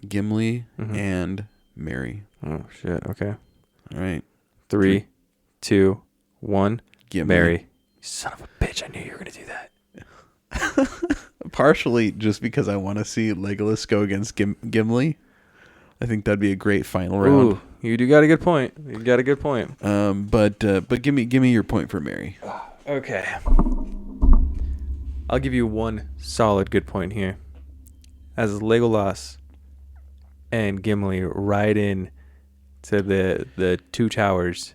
Gimli and Merry. Oh, shit. Okay. All right. 3, 2, 1. Gimli. Merry. Son of a bitch. I knew you were going to do that. Partially just because I want to see Legolas go against Gimli. I think that'd be a great final round. Ooh, you do got a good point. But give me your point for Merry. Okay. I'll give you one solid good point here. As Legolas and Gimli ride in to the two towers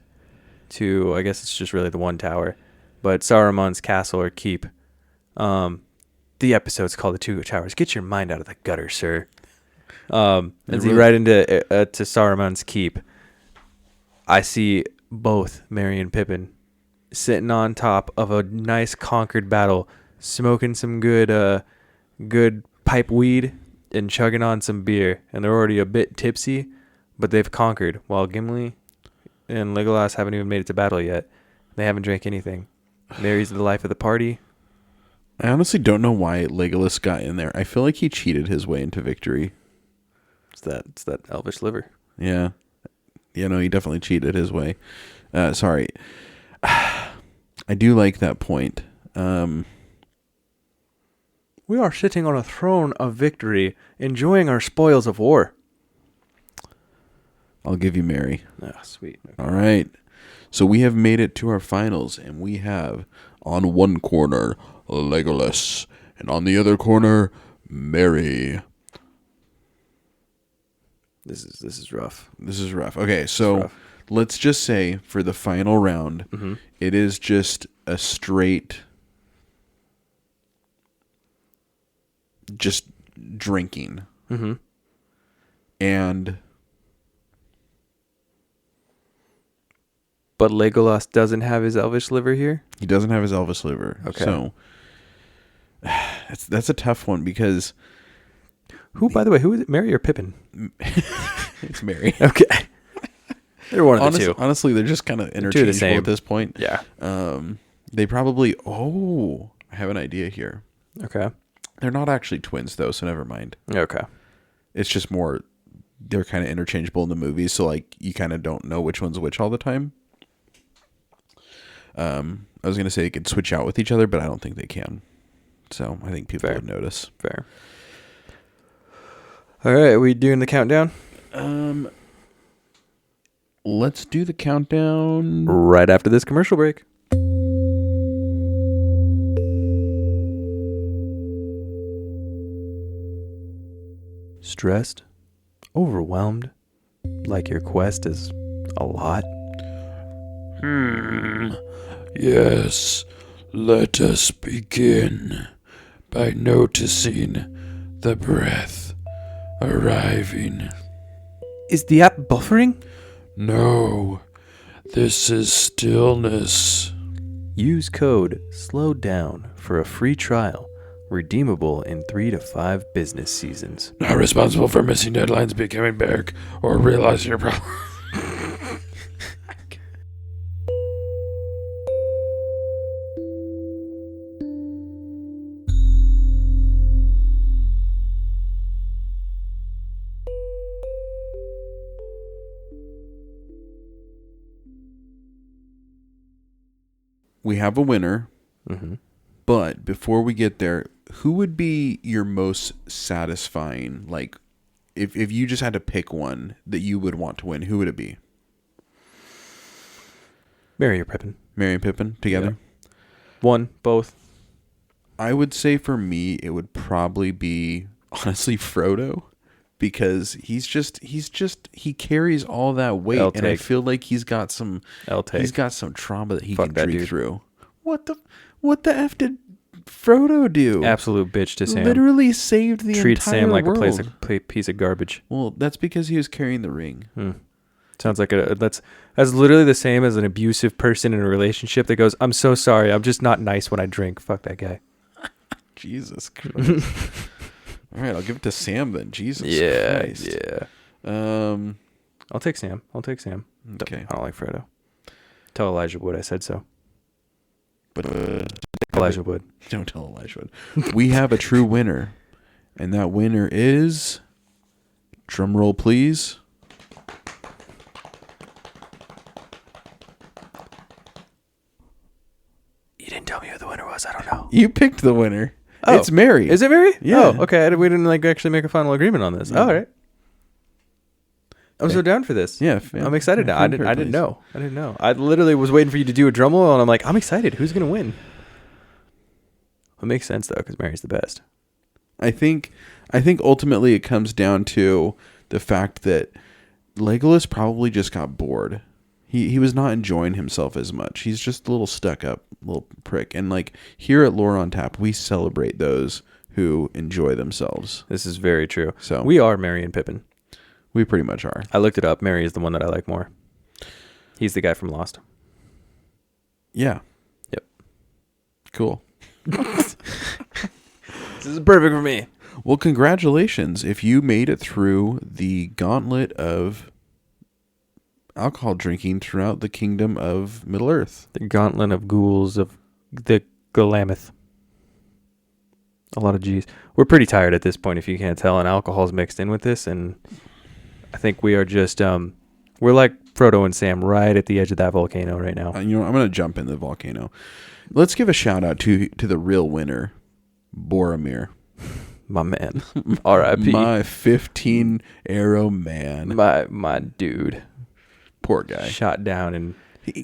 to, I guess it's just really the one tower, but Saruman's castle or keep. The episode's called The Two Towers. Get your mind out of the gutter, sir. As you ride into to Saruman's keep, I see both Merry and Pippin sitting on top of a nice conquered battle, smoking some good pipe weed and chugging on some beer, and they're already a bit tipsy, but they've conquered, while Gimli and Legolas haven't even made it to battle yet. They haven't drank anything. Merry's the life of the party. I honestly don't know why Legolas got in there. I feel like he cheated his way into victory. It's that elvish liver. Yeah. He definitely cheated his way. Sorry. I do like that point. We are sitting on a throne of victory, enjoying our spoils of war. I'll give you Merry. Ah, sweet. Okay. All right. So we have made it to our finals, and we have on one corner Legolas, and on the other corner Merry. This is rough. This is rough. Okay, so let's just say for the final round, it is just a straight, just drinking, and. But Legolas doesn't have his elvish liver here? He doesn't have his elvish liver. Okay. So that's a tough one because by the way, who is it? Merry or Pippin? it's Merry. Okay. They're one of the two. Honestly, they're just kind of interchangeable at this point. Yeah. They probably I have an idea here. Okay. They're not actually twins though, so never mind. Okay. It's just more they're kind of interchangeable in the movies, so like you kind of don't know which one's which all the time. I was going to say they could switch out with each other, but I don't think they can. So I think people would notice. Fair. All right, are we doing the countdown? Let's do the countdown right after this commercial break. Stressed? Overwhelmed? Like your quest is a lot? Yes, let us begin by noticing the breath arriving. Is the app buffering? No, this is stillness. Use code SLOWDOWN for a free trial, redeemable in 3 to 5 business seasons. Not responsible for missing deadlines, becoming big, or realizing your problem. We have a winner, but before we get there, who would be your most satisfying? Like, if you just had to pick one that you would want to win, who would it be? Merry or Pippin? Merry and Pippin together? Yeah. One, both. I would say for me, it would probably be, honestly, Frodo. Because he carries all that weight, and I feel like he's got some trauma that he can drink through. What the F did Frodo do? Absolute bitch to Sam. Literally saved the Treats entire Sam like world. a piece of garbage. Well, that's because he was carrying the ring. Sounds like that's literally the same as an abusive person in a relationship that goes, "I'm so sorry, I'm just not nice when I drink." Fuck that guy. Jesus Christ. All right, I'll give it to Sam then. Jesus Christ. Yeah. I'll take Sam. Okay. I don't like Frodo. Tell Elijah Wood I said so. But Elijah Wood. Don't tell Elijah Wood. We have a true winner, and that winner is, drum roll please, You didn't tell me who the winner was. I don't know. you picked the winner. Oh. It's Mary. Is it Mary? Yeah. Oh, okay. We didn't actually make a final agreement on this. All right. I'm so down for this. Yeah, I'm excited now. I didn't please. know. I didn't know. I literally was waiting for you to do a drum roll, and I'm like, I'm excited. Who's gonna win? It makes sense though, because Mary's the best. I think ultimately it comes down to the fact that Legolas probably just got bored. He was not enjoying himself as much. He's just a little stuck up, little prick. And like here at Lore on Tap, we celebrate those who enjoy themselves. This is very true. So We are Merry and Pippin. we pretty much are. I looked it up. Merry is the one that I like more. He's the guy from Lost. Yeah. Yep. Cool. This is perfect for me. Well, congratulations if you made it through the gauntlet of alcohol drinking throughout the kingdom of Middle Earth. The gauntlet of ghouls of the Galamuth. A lot of G's. We're pretty tired at this point, if you can't tell, and alcohol's mixed in with this, and I think we are just, we're like Frodo and Sam right at the edge of that volcano right now. I'm going to jump in the volcano. Let's give a shout out to the real winner, Boromir. My man. R.I.P. My 15 arrow man. My dude. Poor guy. Shot down and...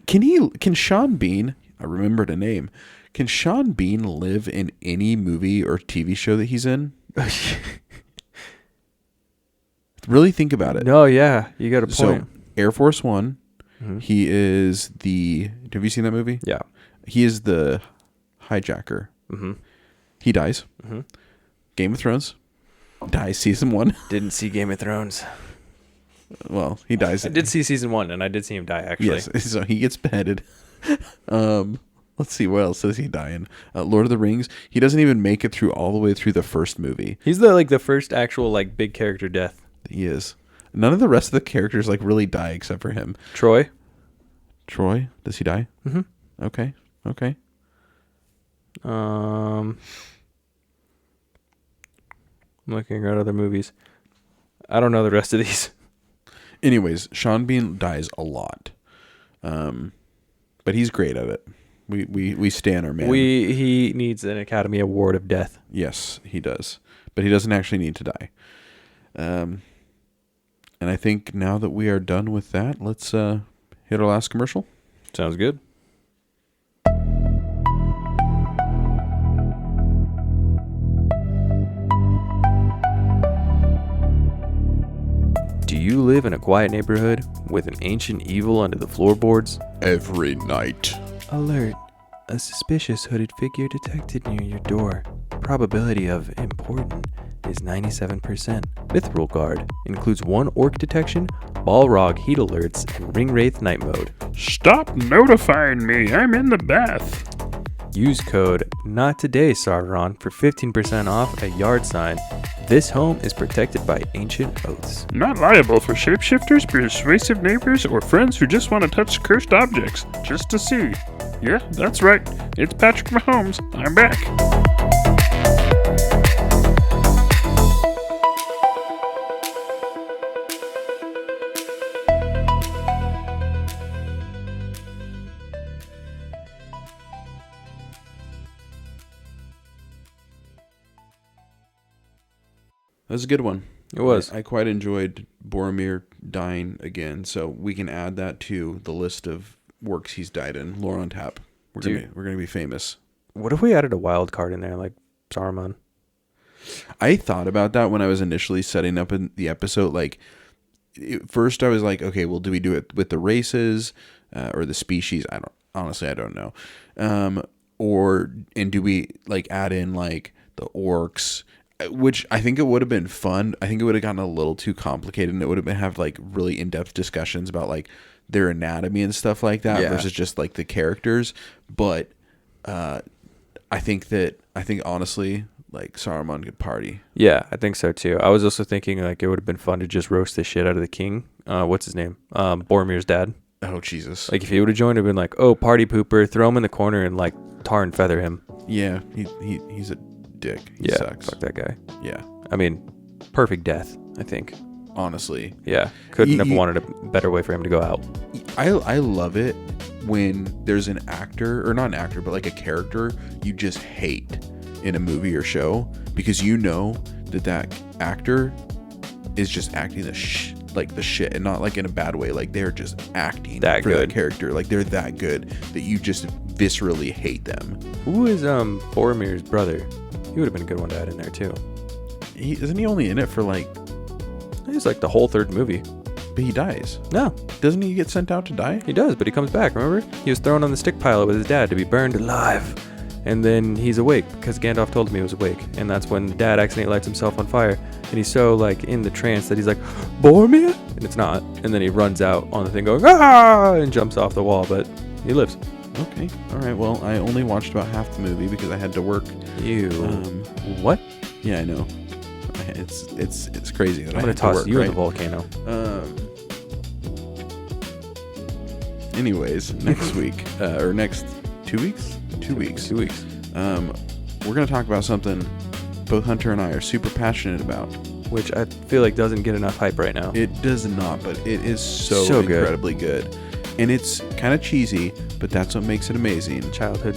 Can Sean Bean, I remembered a name, can Sean Bean live in any movie or TV show that he's in? Really think about it. No, yeah. You got a point. So, Air Force One, Mhm. he is the... Have you seen that movie? Yeah. He is the hijacker. Mm-hmm. He dies. Mm-hmm. Game of Thrones. Dies season 1. Didn't see Game of Thrones. Well, he dies. I did see season 1, and I did see him die, actually. Yes, so he gets beheaded. Let's see, what else does he die in? Lord of the Rings. He doesn't even make it through all the way through the first movie. He's the first actual big character death. He is. None of the rest of the characters really die except for him. Troy. Troy, does he die? Mm-hmm. Okay. I'm looking at other movies. I don't know the rest of these. Anyways, Sean Bean dies a lot. But he's great at it. We stand our man. He needs an Academy Award of death. Yes, he does. But he doesn't actually need to die. And I think now that we are done with that, let's hit our last commercial. Sounds good. Do you live in a quiet neighborhood with an ancient evil under the floorboards? Every night. Alert. A suspicious hooded figure detected near your door. Probability of important is 97%. Mithril Guard includes 1 orc detection, Balrog heat alerts, and Ring Wraith night mode. Stop notifying me. I'm in the bath. Use code Not Today Sauron for 15% off a yard sign. This home is protected by ancient oaths. Not liable for shapeshifters, persuasive neighbors, or friends who just want to touch cursed objects just to see. Yeah, that's right. It's Patrick Mahomes. I'm back. That was a good one. It was. I quite enjoyed Boromir dying again, so we can add that to the list of works he's died in. Lore on Tap. We're gonna be famous. What if we added a wild card in there, like Saruman? I thought about that when I was initially setting up in the episode. First I was like, okay, well, do we do it with the races or the species? I don't know. And do we add in the orcs? Which I think it would have been fun. I think it would have gotten a little too complicated, and it would have been really in-depth discussions about their anatomy and stuff like that versus just the characters. But I think honestly, Saruman could party. Yeah, I think so too. I was also thinking it would have been fun to just roast the shit out of the king. What's his name? Boromir's dad. Oh Jesus! If he would have joined, it'd been oh, party pooper, throw him in the corner and tar and feather him. Yeah, he's a dick. He sucks. Fuck that guy. Yeah, I mean, perfect death, I think. honestly. Yeah, couldn't have wanted a better way for him to go out. I love it when there's an actor, or not an actor, but like a character you just hate in a movie or show, because you know that actor is just acting the shit, and not like in a bad way. Like they're just acting that for good. that character. Like they're that good that you just viscerally hate them. Who is Boromir's brother? He would have been a good one to add in there too. Isn't he only in it for like? He's like the whole third movie. But he dies. No, Doesn't he get sent out to die? he does, but he comes back. Remember, he was thrown on the stick pilot with his dad to be burned alive, and then he's awake because Gandalf told him he was awake, and that's when Dad accidentally lights himself on fire, and he's so like in the trance that he's like, Boromir, and it's not, and then he runs out on the thing going ah, and jumps off the wall, but he lives. Okay. All right. Well, I only watched about half the movie because I had to work. You what? Yeah, I know. It's crazy that I'm I gonna had toss to work, you right? in the volcano. Anyways, next week or next 2 weeks? 2 weeks. 2 weeks. We're gonna talk about something both Hunter and I are super passionate about. Which I feel like doesn't get enough hype right now. It does not, but it is so good. incredibly good. And it's kind of cheesy, but that's what makes it amazing. Childhood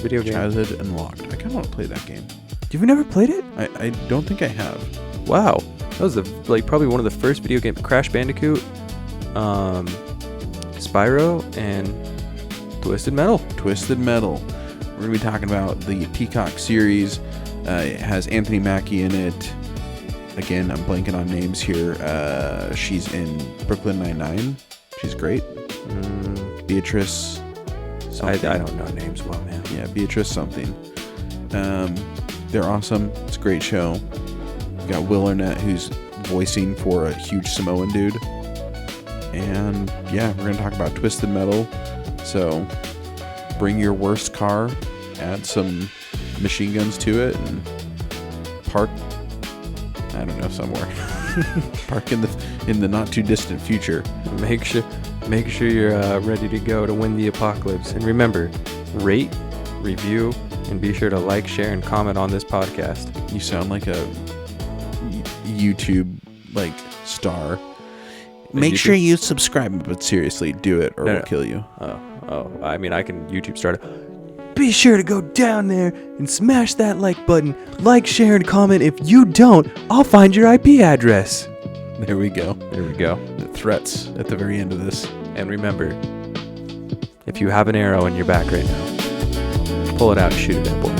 video game. Childhood Unlocked. I kind of want to play that game. You've never played it? I don't think I have. Wow, that was probably one of the first video games. Crash Bandicoot, Spyro, and Twisted Metal. Twisted Metal. We're going to be talking about the Peacock series. It has Anthony Mackie in it. Again, I'm blanking on names here. She's in Brooklyn Nine-Nine. She's great. Beatrice I something. don't know names well, man. Yeah, Beatrice something. They're awesome. It's a great show. You got Will Arnett, who's voicing for a huge Samoan dude. And yeah, we're going to talk about Twisted Metal. So bring your worst car, add some machine guns to it, and park, I don't know, somewhere. Park in the not too distant future. Make sure you're ready to go to win the apocalypse. And remember, rate, review, and be sure to like, share, and comment on this podcast. You sound like a YouTube star. Make sure you subscribe, but seriously, do it or we'll kill you. Oh, I mean, I can YouTube start it. Be sure to go down there and smash that like button. Like, share, and comment. If you don't, I'll find your IP address. There we go. The Threats at the very end of this. And remember, if you have an arrow in your back right now, pull it out and shoot it at boy.